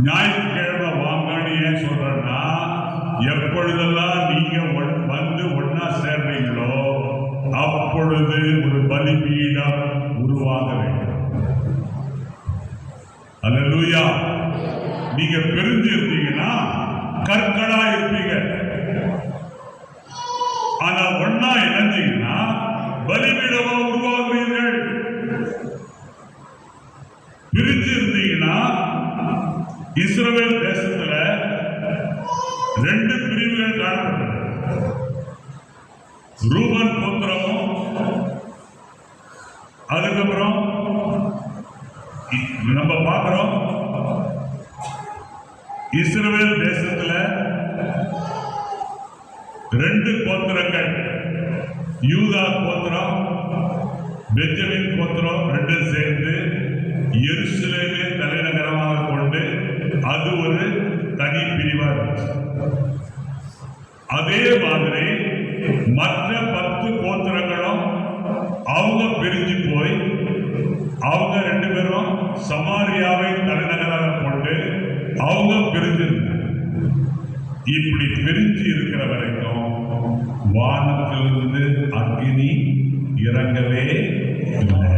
A: ஞாயிற்றுக்கிழமை வாங்கன்னு ஏன் சொல்றேன்னா, எப்பொழுதெல்லாம் நீங்க வந்து ஒன்னா சேர்றீங்களோ அப்பொழுது ஒரு பலிபீடம் உருவாக வேண்டும். அல்லேலூயா. நீங்க பிரிஞ்சு இருந்தீங்கன்னா கற்களா இருப்பீங்க. ஆனா ஒன்னா இணைஞ்சீங்கன்னா பலிபீடமா உருவாகுவீர்கள். பிரிஞ்சு இருந்தீங்கன்னா இஸ்ரவேல் தேசத்துல 2 பிரிவுகள் காணப்பட்டது. ரூபன் கோத்திரமும் அதுக்கப்புறம் நம்ம பார்க்கிறோம் இஸ்ரவேல் தேசத்துல 2 கோத்திரங்கள், யூதா கோத்திரம், பெஞ்சமின் கோத்திரம் 2 சேர்ந்து எருசலேமை தலைநகரமாக கொண்டு அது ஒரு தனி பிரிவா இருந்துச்சு. அதே மாதிரி மற்ற 10 கோத்திரங்களும் அவங்க பிரிஞ்சு போய் அவங்க 2 பேரும் சமாரியாவை தலைநகராக கொண்டு அவங்க பிரிஞ்சிருந்தாங்க. இப்படி பிரிஞ்சு இருக்கிற வரைக்கும் வானத்திலிருந்து அக்னி இறங்கவே இல்லை.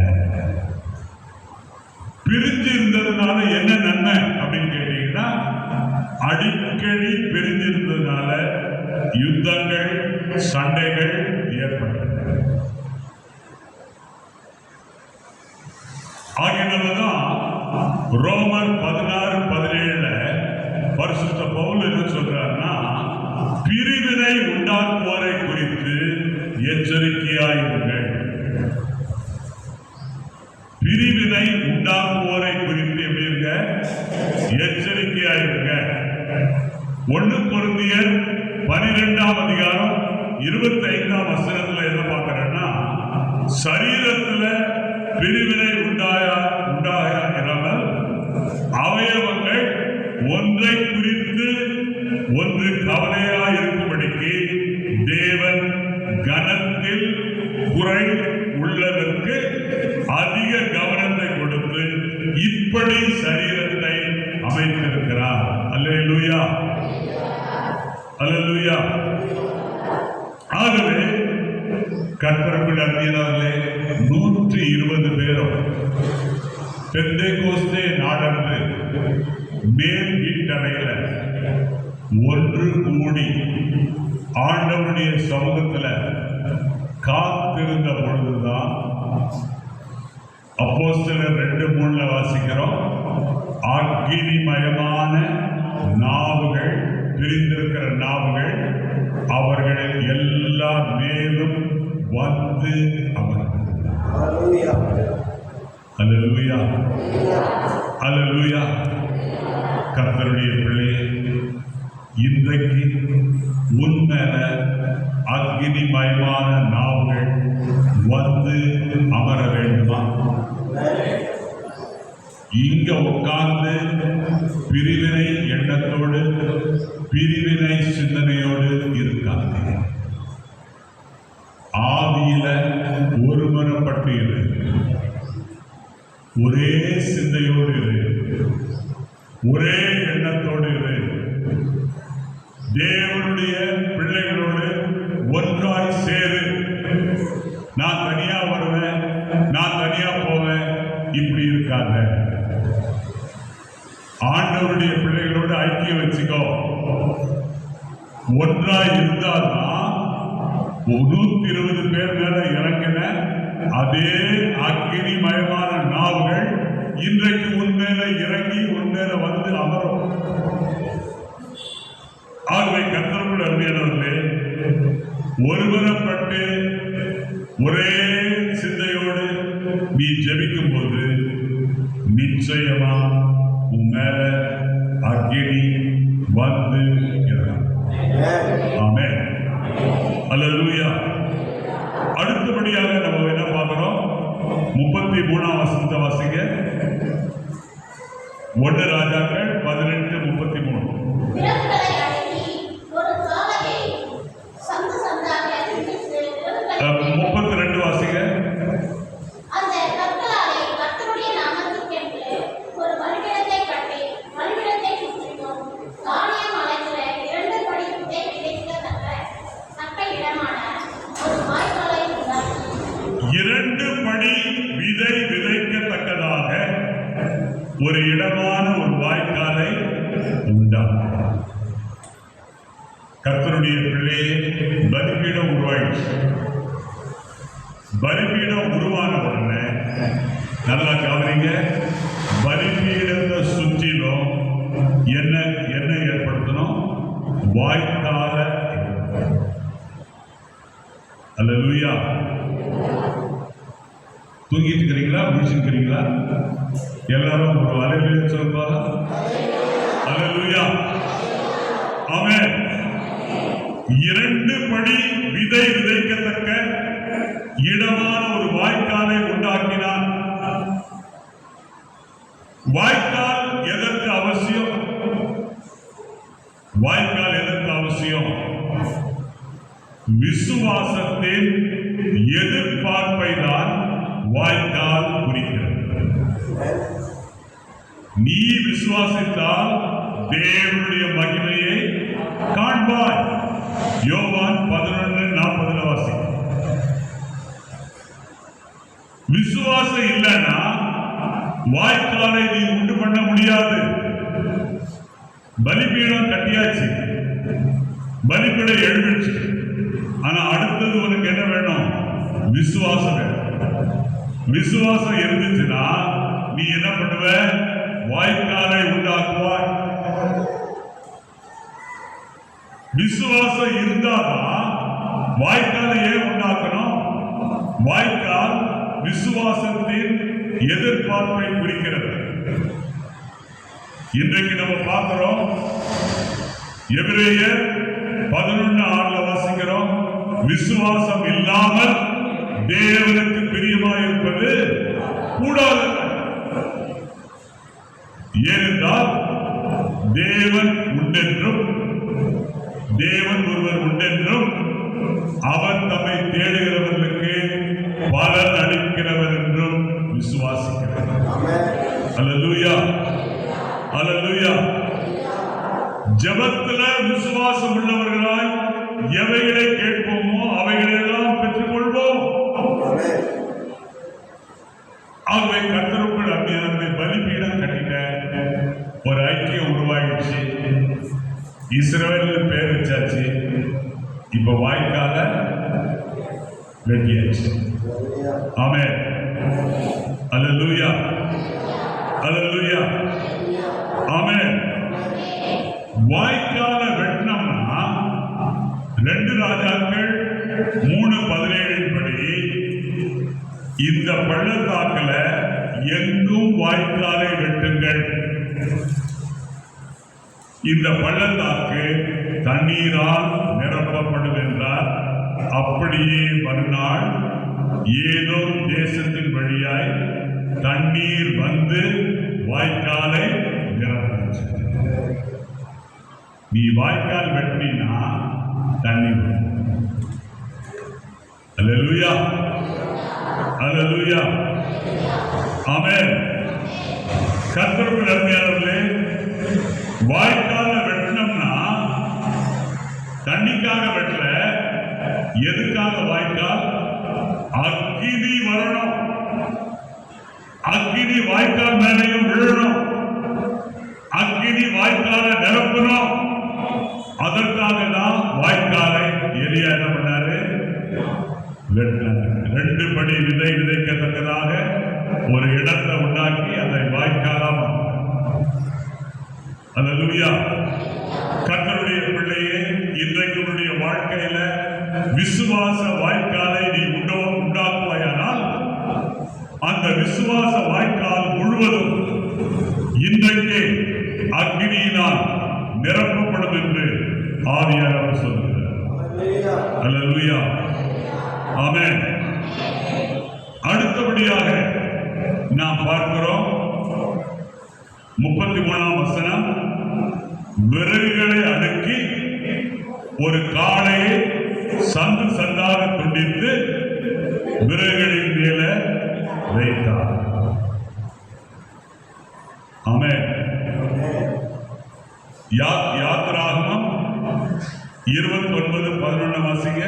A: பிரிஞ்சு இருந்ததுனால என்ன நன்மை அப்படின்னு கேட்டீங்கன்னா, அடிக்கடி பிரிஞ்சு இருந்ததுனால யுத்தங்கள் சண்டைகள் ஏற்பட்டன. ஆகியனாலதான் ரோமர் 16:17 பரிசுத்த பவுல் என்ன சொல்றாருன்னா, பிரிவினை உண்டாக்குவோரை குறித்து எச்சரிக்கையாயிருங்கள். பிரிவினை உண்டாக்குவோரை குறித்து எப்படி இருக்க? எச்சரிக்கையாயிருங்க. 1 கொரிந்தியர் 12ஆம் அதிகாரம் 25ஆம் வசனத்துல என்ன பார்க்கிறேன்னா, சரீரத்துல பிரிவினை உண்டாயிராமல் அவயவங்கள் ஒன்றை குறித்து ஒன்று கவலையா இருக்கும்படிக்கு தேவன் கனத்தில் குறை உள்ளதற்கு அதிக கவனத்தை கொடுத்து இப்படி சரீரத்தை அமைத்திருக்கிறார். அல்லேலூயா, அல்லேலூயா. ஆகவே கர்த்தருக்குள் அருமையானவர்களே, 120 பேரும் பெந்தேகோஸ்தே நாடன்று மேல் வீட்டறையில ஒன்று கூடி ஆண்டவருடைய சமூகத்துல காத்திருந்த பொழுதுதான் அப்போஸ்தலர் 2:3 வாசிக்கிறோம், அக்கினிமயமான நாவுகள், பிரிந்திருக்கிற நாவுகள் அவர்களின் எல்லா மேலும் வந்து அமர்ந்தது. அல்லேலூயா, அல்லேலூயா. கர்த்தருடைய பிள்ளையே, இன்றைக்கு உன்மேல அக்கினிமயமான நாவுகள் வந்து அமர வேண்டுமா? இங்க உட்கார்ந்து பிரிவினை எண்ணத்தோடு பிரிவினை சிந்தனையோடு இருக்காது. ஆவியில ஒருமனப்பட்டு இரு, ஒரே சிந்தையோடு இரு, ஒரே எண்ணத்தோடு இரு. தேவனுடைய பிள்ளைகளோடு ஒன்றாய் சேரு. நான் தனியா வருவேன், நான் தனியா போவேன், இப்படி இருக்காத. ஆண்டவருடைய பிள்ளைகளோடு ஐக்கியம் வச்சுக்கோ. ஒன்றாய் இருந்தால்தான் 120 பேர் மேல இறங்கின அதே அக்கினிமயமான நாவுகள் இன்றைக்கு உன்மேல இறங்கி உன்மேல வந்து அமரும். ஆகவே கர்த்தருக்குள் அருமையானவர்களே, ஒருவரப்பட்டு ஒரே சிந்தையோடு நீ ஜெபிக்கும் போது நிச்சயமா உன் மேல அக்கினி வந்து இறங்கும். ஆமென், அல்லேலூயா. அடுத்தபடியாக நம்ம என்ன பார்க்கிறோம்? 33ஆம் வசனத்தை வாசிங்க. 1 ராஜாக்கள் 18:33. 32 வாசிங்க. விதை விதைக்கத்தக்கதாக ஒரு இடமான ஒரு வாய்க்காலை உண்டாக்கும். கர்த்தருடைய பிள்ளையே, பலிபீடம் உருவாயிடுச்சு. பலிபீடம் உருவான உடனே நல்லா கவனிங்க, பலிபீடத்தை சுற்றிலும் என்ன ஏற்படுத்தணும்? வாய்க்கால. அல்லேலூயா. தூங்கிட்டு இருக்கிறீங்களா, முடிச்சிருக்கிறீங்களா? எல்லாரும் ஒரு அல்லேலூயா சொல்லுங்க. அல்லேலூயா, ஆமென். 2 படி விதை விதைக்கத்தக்க இடமான ஒரு வாய்க்காலை உண்டாக்கினார். வாய்க்கால் எதற்கு அவசியம்? விசுவாசத்தின் எதிர்பார்ப்பை தான் வாய்க்கால் குறிக்கிறது. நீ விசுவாசித்தால் தேவனுடைய மகிமையை காண்பாய். யோவான் 11:40 வாசி. விசுவாசம் இல்லைன்னா வாய்க்காலை நீ உண்டு பண்ண முடியாது. பலிபீடம் கட்டியாச்சு, பலிபீடம் எழுந்துச்சு. ஆனா அடுத்தது உனக்கு என்ன வேணும்? விசுவாசம் வேணும். விசுவாசம் இருந்துச்சுன்னா நீ என்ன பண்ணுவ? வாய்க்காலை உண்டாக்குவாய். விசுவாசம் இருந்தாதான் வாய்க்காலை ஏன் உண்டாக்கணும்? வாய்க்கால் விசுவாசத்தின் எதிர்பார்ப்பை குறிக்கிறது. இன்றைக்கு நம்ம பார்க்கிறோம், எபிரேயர் 11:6 வாசிக்கிறோம், விசுவாசம் இல்லாமல் தேவனுக்கு பிரியமாயிருப்பது கூடாது. ஏனென்றால் தேவன் உண்டென்றும் தேவன் ஒருவர் உண்டென்றும் அவர் தம்மை தேடுகிறவர்களுக்கு பலன் அளிக்கிறவர் என்றும் விசுவாசிக்கிறார். அல்லேலூயா, அல்லேலூயா. ஜெபத்துல விசுவாசம் உள்ளவர்களாய் எவைகளை கேட்போமோ அவைகளெல்லாம் பெற்றுக் கொள்வோம். ஆகவே கர்த்தருக்குள் அந்த பலிபீடம் கட்டிட்ட ஒரு ஐக்கியம் உருவாயிடுச்சு. இஸ்ரவேல் பேர் வச்சாச்சு. இப்ப வாய்க்கால வெட்டியாச்சு. ஆமென். அல்லேலூயா, அல்லேலூயா, ஆமென். வாய்க்கால வெட்டினோம்னா 2 ராஜாக்கள் 3:17 படி இந்த பள்ளத்தாக்குல எங்கும் வாய்க்காலை வெட்டுங்கள். இந்த பள்ளத்தாக்கு தண்ணீரால் நிரப்பப்படும் என்றார். அப்படியே மறுநாள் ஏதோ தேசத்தின் வழியாய் தண்ணீர் வந்து வாய்க்காலை நிரப்பிச்சு. நீ வாய்க்கால் வெட்டினா தண்ணீர். அல்லேலூயா, அல்லேலூயா, ஆமென். கர்த்தருக்குள் அருமையானவர்களே, வாய்க்கால வெட்டினோம்னா தண்ணிக்காக வெட்டல. எதுக்காக வாய்க்கால்? அக்கினி வரணும். அக்கினி வாய்க்கால் மேலேயும் விழணும். அக்கினி வாய்க்கால நிரப்பணும். அதற்காக தான் வாய்க்காலை எலியா என்ன பண்ணாரு? வெட்டினாரு. 2 படி விதை விதைக்கத்தக்கதாக ஒரு இடத்தை உண்டாக்கி அதை வாய்க்காலாம. அல்லேலூயா. கர்த்தருடைய பிள்ளையே, இன்றைக்கு உன்னுடைய வாழ்க்கையில விசுவாச வாய்க்காலை நீ உண்டாக்குவாயானால் அந்த விசுவாச வாய்க்கால் முழுவதும் இன்றைக்கு அக்னியினால் நிரப்பப்படும் என்று ஆவியானவர் சொல்கிறார். அல்லேலூயா, ஆமென். அடுத்தபடியாக நாம் பார்க்கிறோம் 33ஆம் வசனம். விறகுகளை அடுக்கி ஒரு காளையை சந்து சந்தாக துண்டித்து விறகுகளின் மேல வைத்தார். ஆமென். யாத்திராகமம் 29:11 வாசிங்க.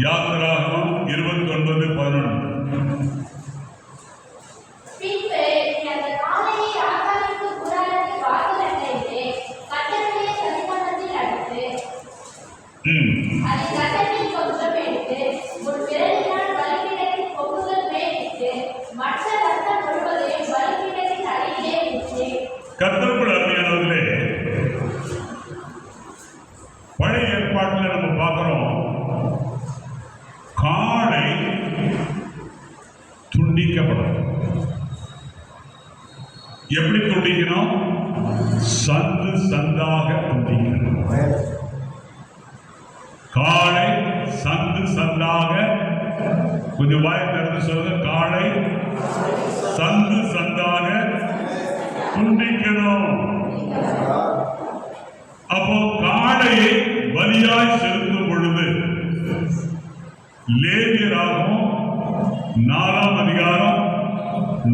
A: யாத்திராகமம் 29:11. கர்த்தருக்குள் அருமையானவர்களே, பழைய ஏற்பாட்டில் நம்ம பார்க்கிறோம், காளை துண்டிக்கப்படும். எப்படி துண்டிக்கணும்? சந்து சந்தாக துண்டிக்கணும். காளை சந்து சந்தாக, கொஞ்சம் வாய் திறந்து சொல்லுங்க, காளை சந்து சந்தாக துண்டிக்கணும். அப்போ காளையை பலியாய் செலுத்தும் பொழுது லேவியராகவும் 4ஆம் அதிகாரம்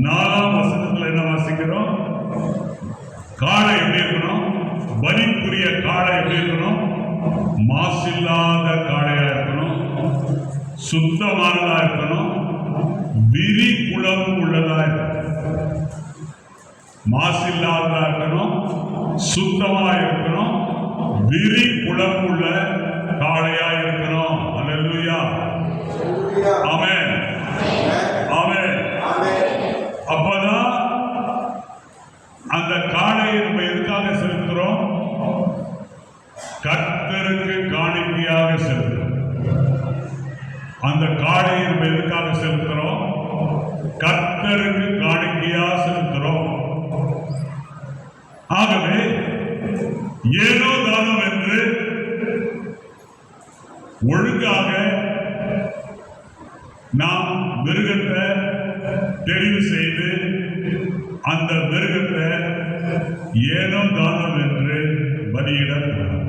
A: 4ஆம் வசனத்துல என்ன வாசிக்கிறோம்? காளை எப்படி இருக்கணும்? பலிக்குரிய காளை எப்படி இருக்கணும்? மாசில்லாத காளையா இருக்கணும், சுத்தமானதா இருக்கணும், விரி குளம் உள்ளதா இருக்கணும். மாசில்லாததா இருக்கணும், சுத்தமா இருக்கணும், விரி குளம் உள்ள காளையா இருக்கணும். அல்லேலூயா, ஆமென், ஆமென். அப்பதான் அந்த காளையை நம்ம எதுக்காக செலுத்துறோம்? கர்த்தருக்கு காணிக்கையாக செலுத்துறோம். அந்த காளையை நம்ம எதுக்காக செலுத்துறோம்? கர்த்தருக்கு காணிக்கையாக செலுத்துறோம். ஆகவே ஏனோ தானம் என்று ஒழுங்காக நாம் மிருகத்தை தெரிவு செய்து அந்த மிருகத்தை ஏனோ தானம் என்று பலியிடக்கூடாது.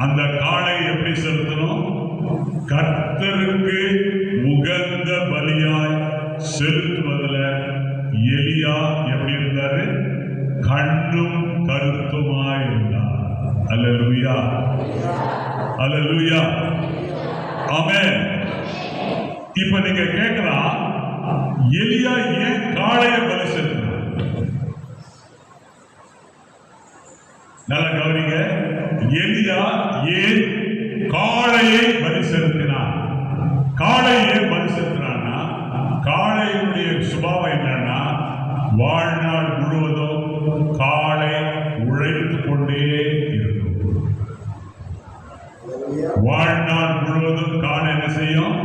A: அந்த காளை எப்படி செலுத்தணும்? கர்த்தருக்கு உகந்த பலியாய் செலுத்துவதில் எலியா எப்படி இருந்தாரு? கண்ணும் கருத்துமாய் இருந்தார். அல்லேலூயா, அல்லேலூயா, ஆமென். இப்ப நீங்க கேட்கலாம், எலியா ஏன் காளையை பலி செலுத்தினார்? நல்லா கவனிங்க. எலியா ஏன் காளையை பலி செலுத்தினார்? காளை ஏன் பலி செலுத்தினார்னா, காளையுடைய சுபாவம் என்னன்னா, வாழ்நாள் முழுவதும் காளை உழைத்துக் கொண்டே இருக்கும். வாழ்நாள் முழுவதும் காளை என்ன செய்யும்?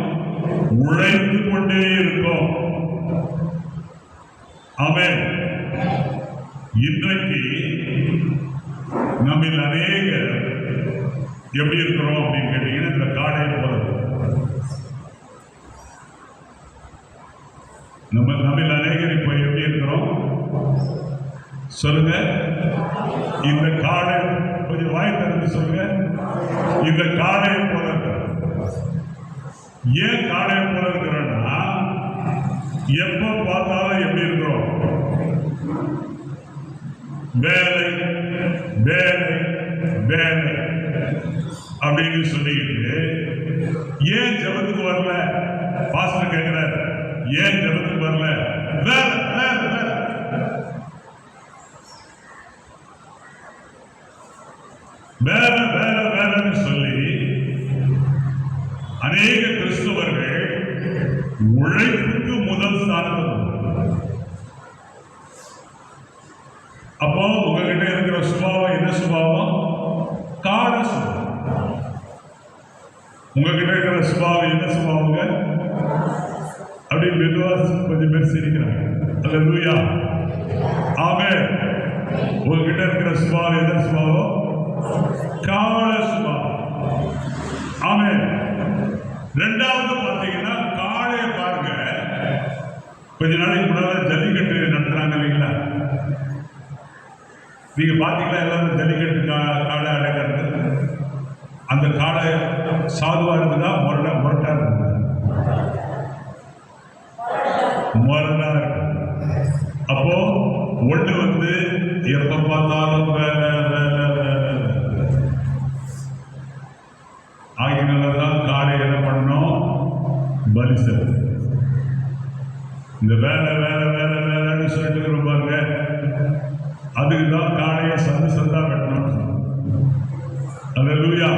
A: உழைத்துக் கொண்டே இருக்கும். ஆமென். இன்றைக்கு நம்மில் அநேகர் எப்படி இருக்கிறோம் அப்படின்னு கேட்டீங்கன்னா, இந்த காளை போல நம்மில் அநேகர் இப்ப எப்படி இருக்கிறோம் சொல்லுங்க? இந்த காளை, கொஞ்சம் வாய் திறந்து சொல்லுங்க. இந்த காளை போல ஏன் காளை போல இருக்கிறோம்னா, எப்ப பார்த்தாலும் எப்படி இருக்கிறோம்? வேலை வேலை வேலை அப்படின்னு சொல்லிட்டு ஏன் ஜெபத்துக்கு வரல? பாஸ்டர் கேட்கிறார், ஏன் ஜெபத்துக்கு வரல? வேலை வேலை வேலை. வேலை வேலை வேலைன்னு சொல்லி அநேக கிறிஸ்தவர்கள் உழைப்புக்கு முதல் ஸ்தானத்தில். அப்போ உங்ககிட்ட இருக்கிற சுபாவம் என்ன சுபாவம்? காளை சுபாவம். உங்ககிட்ட இருக்கிற சுபாவம் என்ன சுபாவங்க? அப்படி மெதுவா கொஞ்சம் பேர் சிரிக்கிறாங்க. அல்லேலூயா, ஆமென். உங்ககிட்ட இருக்கிற சுபாவம் என்ன சுபாவம்? காளை சுபாவம். ஆமென். ரெண்டாவது பார்த்தீங்கன்னா, காளையை பாருங்க, கொஞ்ச நாளைக்கு முன்னாடி ஜல்லிக்கட்டு நடத்துறாங்க இல்லைங்களா? நீங்க பாத்தீங்களா? எல்லாரும் ஜல்லிக்கட்டு காளை அடைக்கிறது. அந்த காளை சாதுவா இருக்குதா முரட்டா இருக்குதா? முரட்டா இருக்கு. அப்போ ஒண்ணு வந்து எப்ப பார்த்தாலும் ஆகினால்தான் காளை என்ன பண்ணோம்? பலி செலுத்து. இந்த வேலை வேலை வேலை வேலைன்னு சொல்லிட்டு பாருங்க, அதுக்குதான் காளையை சந்து சந்தா வெட்டணும். அல்லேலூயா.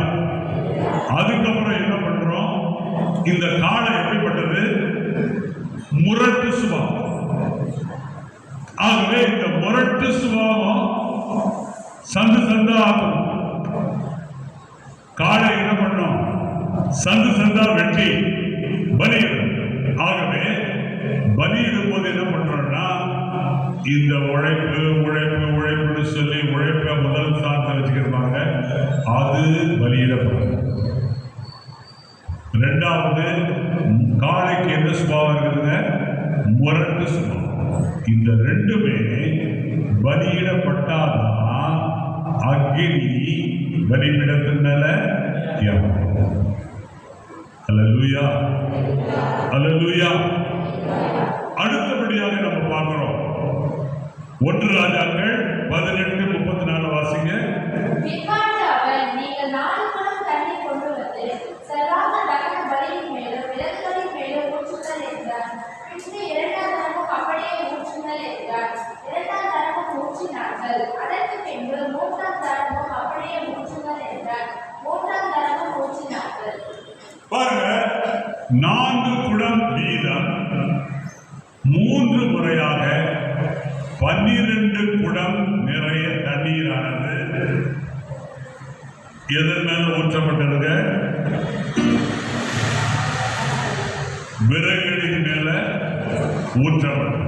A: அதுக்கப்புறம் என்ன பண்றோம்? இந்த காளை எப்படிப்பட்டது? முரட்டு சுபாவம். ஆகவே இந்த முரட்டு சுபாவம் சந்து சந்தா ஆகும். காளை என்ன பண்ணோம்? சந்து சந்தா வெட்டி பலியிடும். ஆகவே பலியிடும் போது என்ன பண்றோம்னா, இந்த உழைப்பு உழைப்பு உழைப்புன்னு சொல்லி உழைப்பை முதல் சார்ந்த வச்சுக்கிறாங்க. அது பலியிடப்படும். ரெண்டாவது, காளைக்கு என்ன சுபாவம் இருக்குதுங்க? முரட்டு சுபாவம். இந்த ரெண்டுமே பலியிடப்பட்டாதான் அக்கினி பலிபீடத்தின் மேல இறங்கும். அல்லேலூயா, அல்லேலூயா. அடுத்தபடியாக நம்ம பார்க்கிறோம் 1 ராஜாக்கள் 18:34 வாசிங்க. பாருங்க, 4 குடம் வீதம் 3 முறையாக 12 குடம் நிறைய தண்ணீரானது எதன் மேல ஊற்றப்பட்டது? விறகுகளின் மேல ஊற்றப்பட்டது.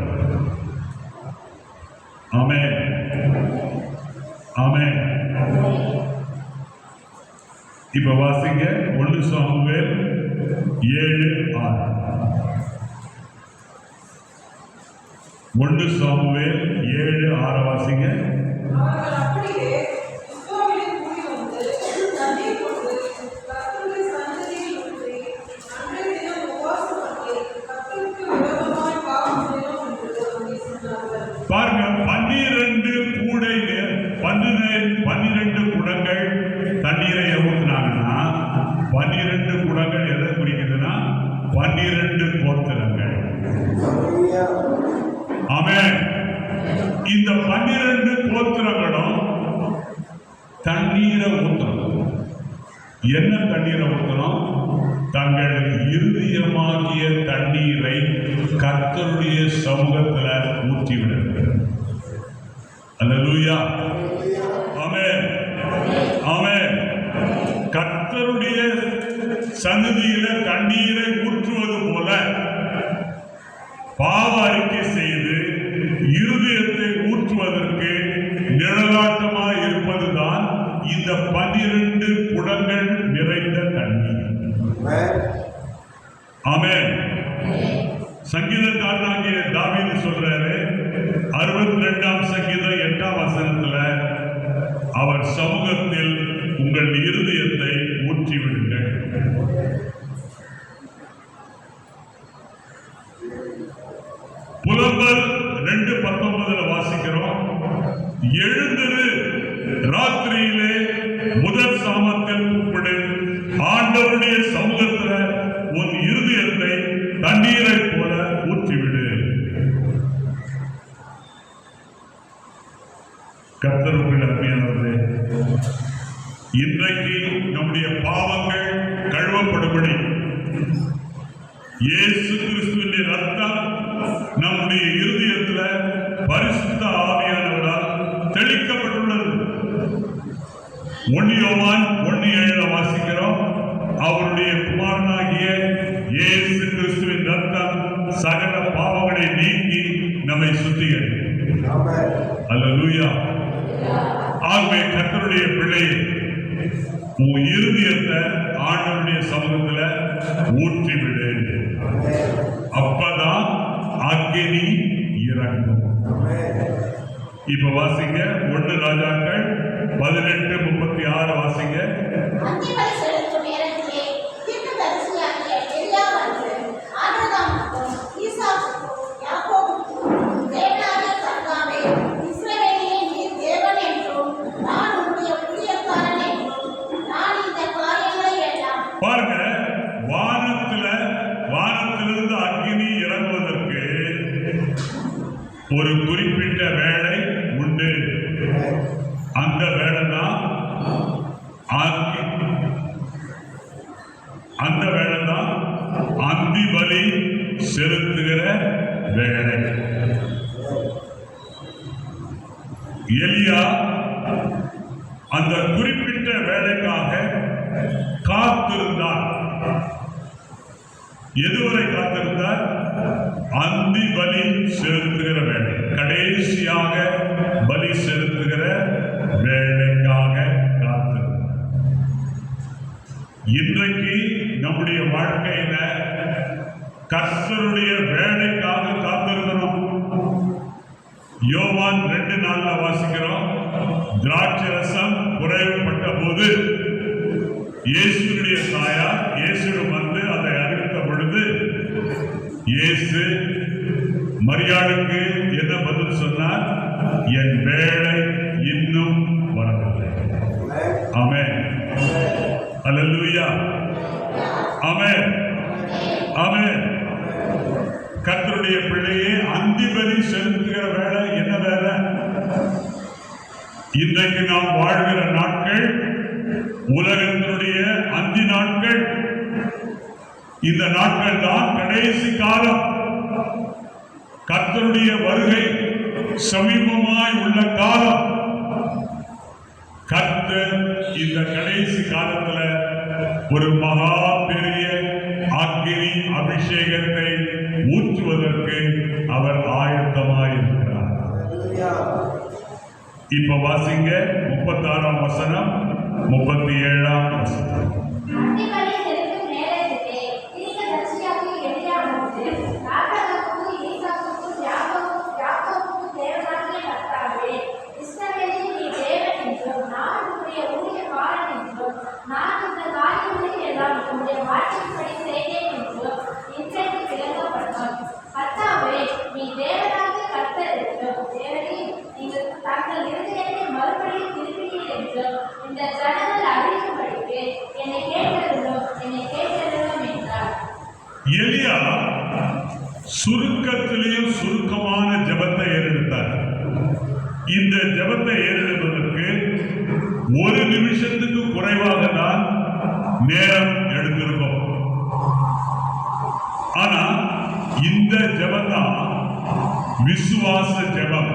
A: ஆமென், ஆமென். இப்ப வாசிங்க 1 சாமுவேல் 7:6. 1 சாமுவேல் 7:6 வாசிங்க. பாருங்க, 12 கூடை 12 குடங்கள் தண்ணீரை ஊற்றினாங்கன்னா 12 குடங்கள் எதை குறிக்குதுன்னா 12 கோத்திரங்கள். ஆமென். இந்த 12 கோத்திரங்களும் தண்ணீரை ஊற்றணும். என்ன தண்ணீரை ஊற்றணும்? தங்கள் இருதயமாகிய தண்ணீரை கர்த்தருடைய சமூகத்தில் ஊற்றிவிடுங்கள். அல்லேலூயா, ஆமென், ஆமென். கர்த்தருடைய சந்நிதியில தண்ணீரை ஊற்றுவது போல பாவ அறிக்கை செய்து இருதயத்தை ஊற்றுவதற்கு நிழலாட்டமாய் இருப்பதுதான் இந்த 12 குடங்கள் நிறைந்த தண்ணீர். ஆமென். சங்கீதக்காரனாகிய தாவீது சொல்றாரு 62ஆம் சங்கீதம் 8ஆம் வசனத்துல, அவர் சமூகத்தில் உங்கள் இருதயத்தை ஊற்றிவிடுங்கள். புலம்பல் 2:19 வாசிக்கிறோம். எழுந்திரு, ராத்திரியிலே முதல் சாமத்தில் கூப்பிடு, ஆண்டவருடைய சமூகத்துல உன் இருதயத்தை தண்ணீரை போல ஊற்றிவிடு. கர்த்தருக்குள் அருமையானவர்களே, இன்றைக்கு நம்முடைய பாவங்கள் கழுவப்படும்படி இயேசு கிறிஸ்துவின் ரத்தம் நம்முடைய இருதயத்துல பரிசுத்த ஆவியானவரால் தெளிக்கப்பட்டுள்ளது. 1 யோவான் 1:7 வாசிக்கிறோம். அவருடைய குமாரனாகிய இயேசு கிறிஸ்துவின் ரத்தம் சகல பாவங்களை நீக்கி நம்மை சுத்திகரிக்கும். அல்லேலூயா. ஆகவே கர்த்தருடைய பிள்ளையை உன் இருதயத்தை ஆண்டவருடைய சமூகத்துல ஊற்றிவிடு. அப்பதான் அக்கினி இறங்கும். இப்ப வாசிங்க 1 ராஜாக்கள் 18:36 வாசிங்க. பாருங்க, வானத்திலிருந்து அக்கினி இறங்குவதற்கு ஒரு குறிப்பிட்ட வேலை உண்டு. அந்த வேலை தான் அந்தி பலி செலுத்துகிற வேலை. எலியா அந்த குறிப்பிட்ட வேலைக்காக காத்திருந்தார். எதுவரை காத்திருந்தார்? அந்தி பலி செலுத்துகிற வேலை, கடைசியாக பலி செலுத்துகிற வேலைக்காக காத்திருந்தார். இன்றைக்கு நம்முடைய வாழ்க்கையில கர்த்தருடைய வேலைக்காக காத்திருக்கிறோம். யோவான் 2:4 வாசிக்கிறோம். திராட்சை ரசம் குறைவுபட்ட போது இயேசுடைய தாயார் இயேசுவிடம் வந்து அதை அறிவித்த பொழுது இயேசு மரியாளுக்கு என்ன பதில் சொன்னார்? என் வேளை இன்னும் வரவில்லை. ஆமென். அல்லேலூயா. ஆமென். ஆமென். கர்த்தருடைய பிள்ளையே, அந்திபலி செலுத்துகிற வேலை என்ன வேலை? இன்றைக்கு நாம் வாழ்கிற நாட்கள் உலகத்தினுடைய அந்தி நாட்கள். இந்த நாட்கள் தான் கடைசி காலம். கர்த்தருடைய வருகை சமீபமாய் உள்ள காலம். கர்த்தர் இந்த கடைசி காலத்துல ஒரு மகா பெரிய அக்கினி அபிஷேகத்தை ஊற்றுவதற்கு அவர் ஆயத்தமாயிருக்கிறார். இப்ப வாசிங்க 36ஆம் வசனம், 37ஆம் வசனம். எலியா சுருக்கத்திலேயும் சுருக்கமான ஜெபத்தை ஏறெடுத்தார். இந்த ஜெபத்தை ஏறெடுப்பதற்கு 1 நிமிஷத்துக்கு குறைவாக தான் நேரம் எடுத்திருக்கும். ஆனா இந்த ஜெபம் தான் விசுவாச ஜெபம்.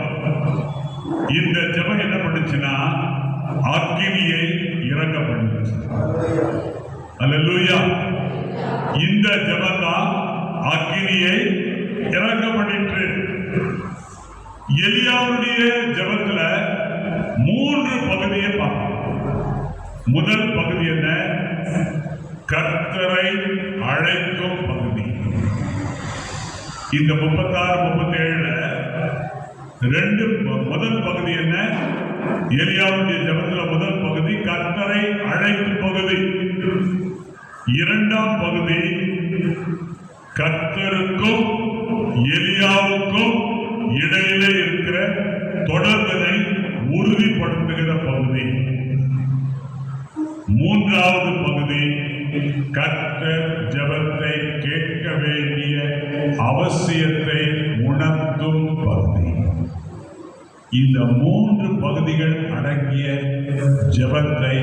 A: இந்த ஜெபம் என்ன பண்ணுச்சுன்னா அக்கினியை இறங்க பண்ணுச்சு. அல்லேலூயா. இந்த ஜெபம் தான் அக்கினியை இறங்க பண்ணிற்று. எலியாவுடைய ஜெபத்துல 3 பகுதியை பார்க்கணும். முதல் பகுதி என்ன? கர்த்தரை அழைக்கும் பகுதி. இந்த 36-37 முதல் பகுதி என்ன? எலியாவுடைய ஜெபத்துல முதல் பகுதி கர்த்தரை அழைக்கும் பகுதி. 2ஆம் பகுதி கர்த்தருக்கும் எலியாவுக்கும் இடையிலே இருக்கிற தொடர்பினை உறுதிப்படுத்துகிற பகுதி. 3வது பகுதி கர்த்தர் ஜெபத்தை கேட்க வேண்டிய அவசியத்தை உணர்த்தும் பகுதி. இந்த 3 பகுதிகள் அடங்கிய ஜெபத்தை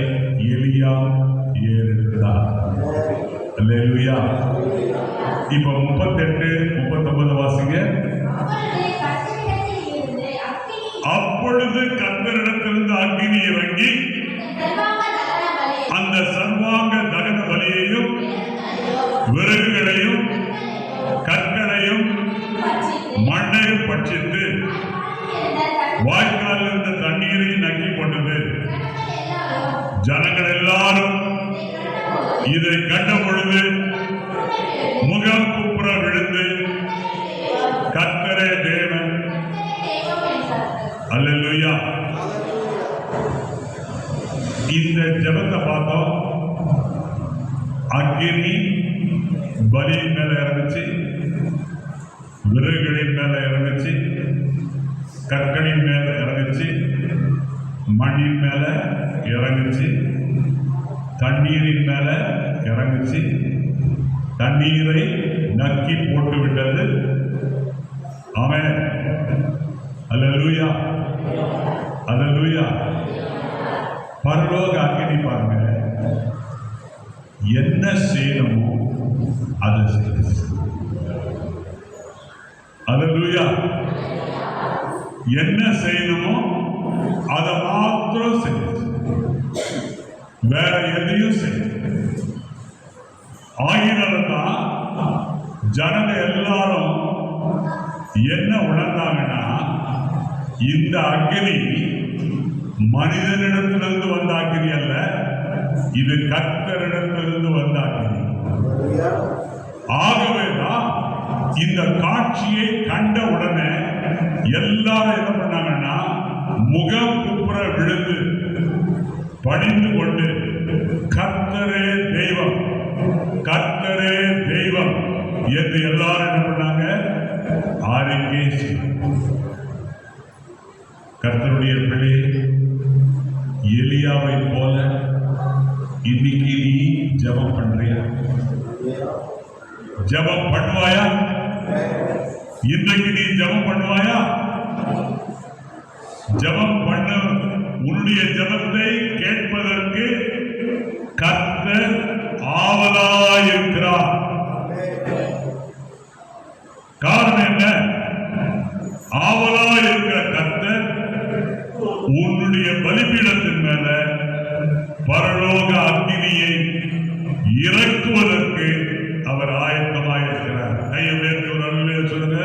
A: எலியா ஏறெடுத்தார். அல்லேலூயா. இப்ப 38-39 வாசிங்க. அப்பொழுது கர்த்தரிடத்திலிருந்து அக்கினி இறங்கி அந்த சர்வாங்க தகன பலியையும் விறகுகளையும் கற்களையும் மண்ணையும் பட்சித்து வாய்க்காலில் இருந்த தண்ணீரை நக்கி கொண்டது. ஜனங்கள் எல்லாரும் இதை கண்ட பொழுது முகம் குப்புற விழுந்து கர்த்தரே தேவன். அல்லேலூயா. இந்த ஜெபத்தை பார்த்தோம். அக்கினி பலியின் மேல இறங்குச்சு, விறகுகளின் மேல இறங்குச்சு, கற்களின் மேல இறங்குச்சு, மண்ணின் மேல இறங்குச்சு, தண்ணீரின் மேல இறங்குச்சு, தண்ணீரை நக்கி போட்டு விட்டது. ஆமென். அல்லேலூயா. அல்லேலூயா. பரலோக அக்கினி பாருங்க, என்ன செய்யணுமோ அதை செய்யுது. அல்லேலூயா. என்ன செய்யணுமோ அதை மாத்திரம் செய்யுது, வேற எதையும் செய்யுது. ஆகினால்தான் ஜனங்க எல்லாரும் என்ன உணர்ந்தாங்கன்னா, இந்த அக்கினி மனிதனிடத்திலிருந்து வந்த அக்கினி அல்ல, இது கர்த்தரிடத்திலிருந்து வந்த அக்கினி. ஆகவேதான் இந்த காட்சியை கண்ட உடனே எல்லாரும் என்ன பண்ணாங்கன்னா முகம் குப்புற விழுந்து பணிந்து கொண்டு கர்த்தரே தெய்வம், கர்த்தரே தெய்வம் என்று எல்லாரும் என்ன பண்ணாங்க? அறிக்கை. கர்த்தருடைய பிள்ளை எலியாவை போல இன்னைக்கு நீ ஜெபம் பண்றியா? ஜெபம் பண்ணுவாயா? இன்றைக்கு நீ ஜெபம் பண்ணுவாயா? ஜெபம் பண்ண உன்னுடைய ஜெபத்தை கேட்பதற்கு கர்த்தர் ஆவலாயிருக்கிறார். காரணம் என்ன? ஆவலாயிருக்கிற கர்த்தர் உன்னுடைய பலிபீடத்தின் மேல பரலோக அக்கினியை இறக்குவதற்கு அவர் ஆயத்தமாயிருக்கிறார். கையை உயர்த்தி ஒரு அல்லேலூயா சொல்லுங்க.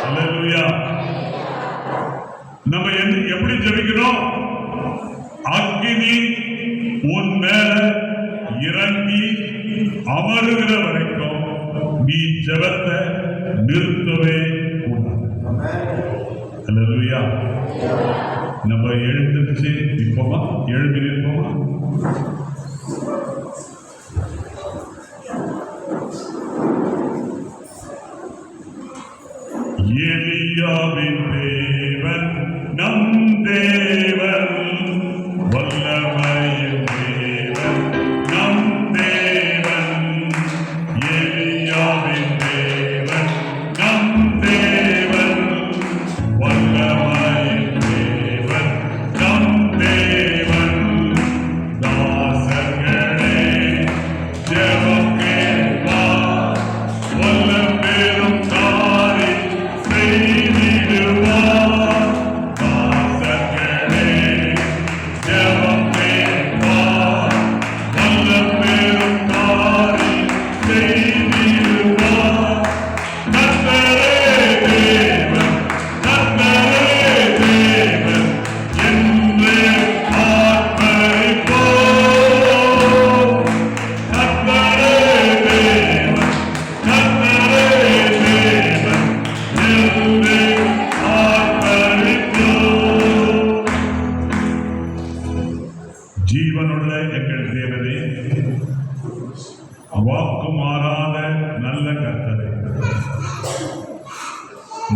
A: அல்லேலூயா. நம்ம எப்படி ஜெபிக்கிறோம்? அக்கினி உன் மேல இறங்கி அமருகிற வரைக்கும் நீ ஜெபத்தை நிறுத்தவே கூடாது. அல்லேலூயா. நம்ம எழுந்திருச்சு நிற்போமா? எழுப்பி நிற்போமா? எலியாவின் தேவன் நம் தேவன், வல்லமையின் தேவன் நம் தேவன். எலியாவின் தேவன் நம் தேவன், வல்லமையின் தேவன் நம் தேவன். தாசர்களே ஜெபம் கேட்பார், வல்லம் பெரும் காரி செய்திடுவார். தாசர்களே ஜெபம் கேட்பார், வல்லம் பெரும் காரி செய்திடுவார். கர்த்தரே தேவன், கர்த்தரே தேவன் என்று ஆர்ப்பரிப்போம். கர்த்தரே தேவன், கர்த்தரே தேவன் என்று ஆர்ப்பரிப்போம். ஜீவனுள்ள எங்கள் தேவனே, வாக்கு மாறாத நல்ல கர்த்தரே,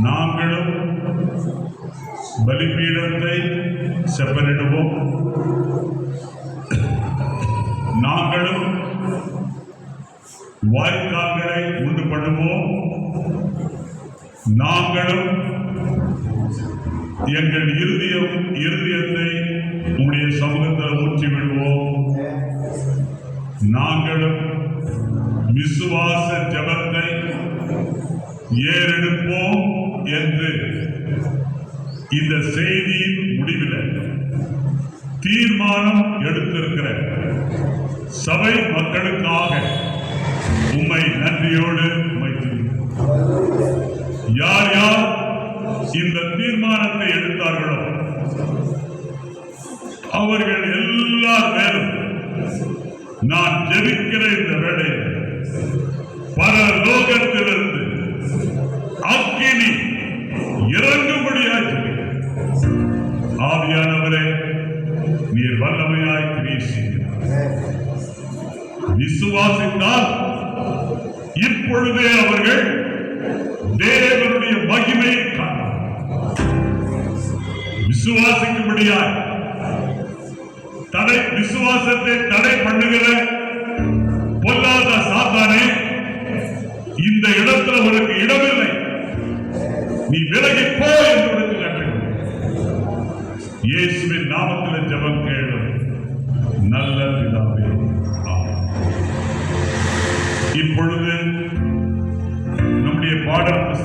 A: நாங்களும் பலிபீடத்தை செப்பனிடுவோம். நாங்களும் வாய்க்கால்களை உண்டு பண்ணுவோம். நாங்களும் எங்கள் இருதயத்தை உம்முடைய சமூகத்தில் ஊற்றி விடுவோம். நாங்களும் விசுவாச ஜெபத்தை ஏறெடுப்போம் என்று இந்த செய்தியின் முடிவில் தீர்மானம் எடுத்திருக்கிற சபை மக்களுக்காக உம்மை நன்றியோடு யார் யார் இந்த தீர்மானத்தை எடுத்தார்களோ அவர்கள் எல்லார் மேலும் நான் ஜெபிக்கிற இந்த வேளையில் பரலோகத்திலிருந்து அக்கினி இறங்கும்படியாய் ஜெபிக்கிறேன். ஆவியானவரே, நீர் வல்லமையாய் கிரியை செய்கிறார். விசுவாசித்தால் இப்பொழுதே அவர்கள் தேவனுடைய மகிமையை காணலாம். விசுவாசிக்கும்படியாய் விசுவாசத்தை தடை பண்ணுகிற பொல்லாத சாத்தானே, இந்த இடத்துல உனக்கு இடமில்லை, நீ விலகி போ என்று இயேசுவின் நாமத்தில்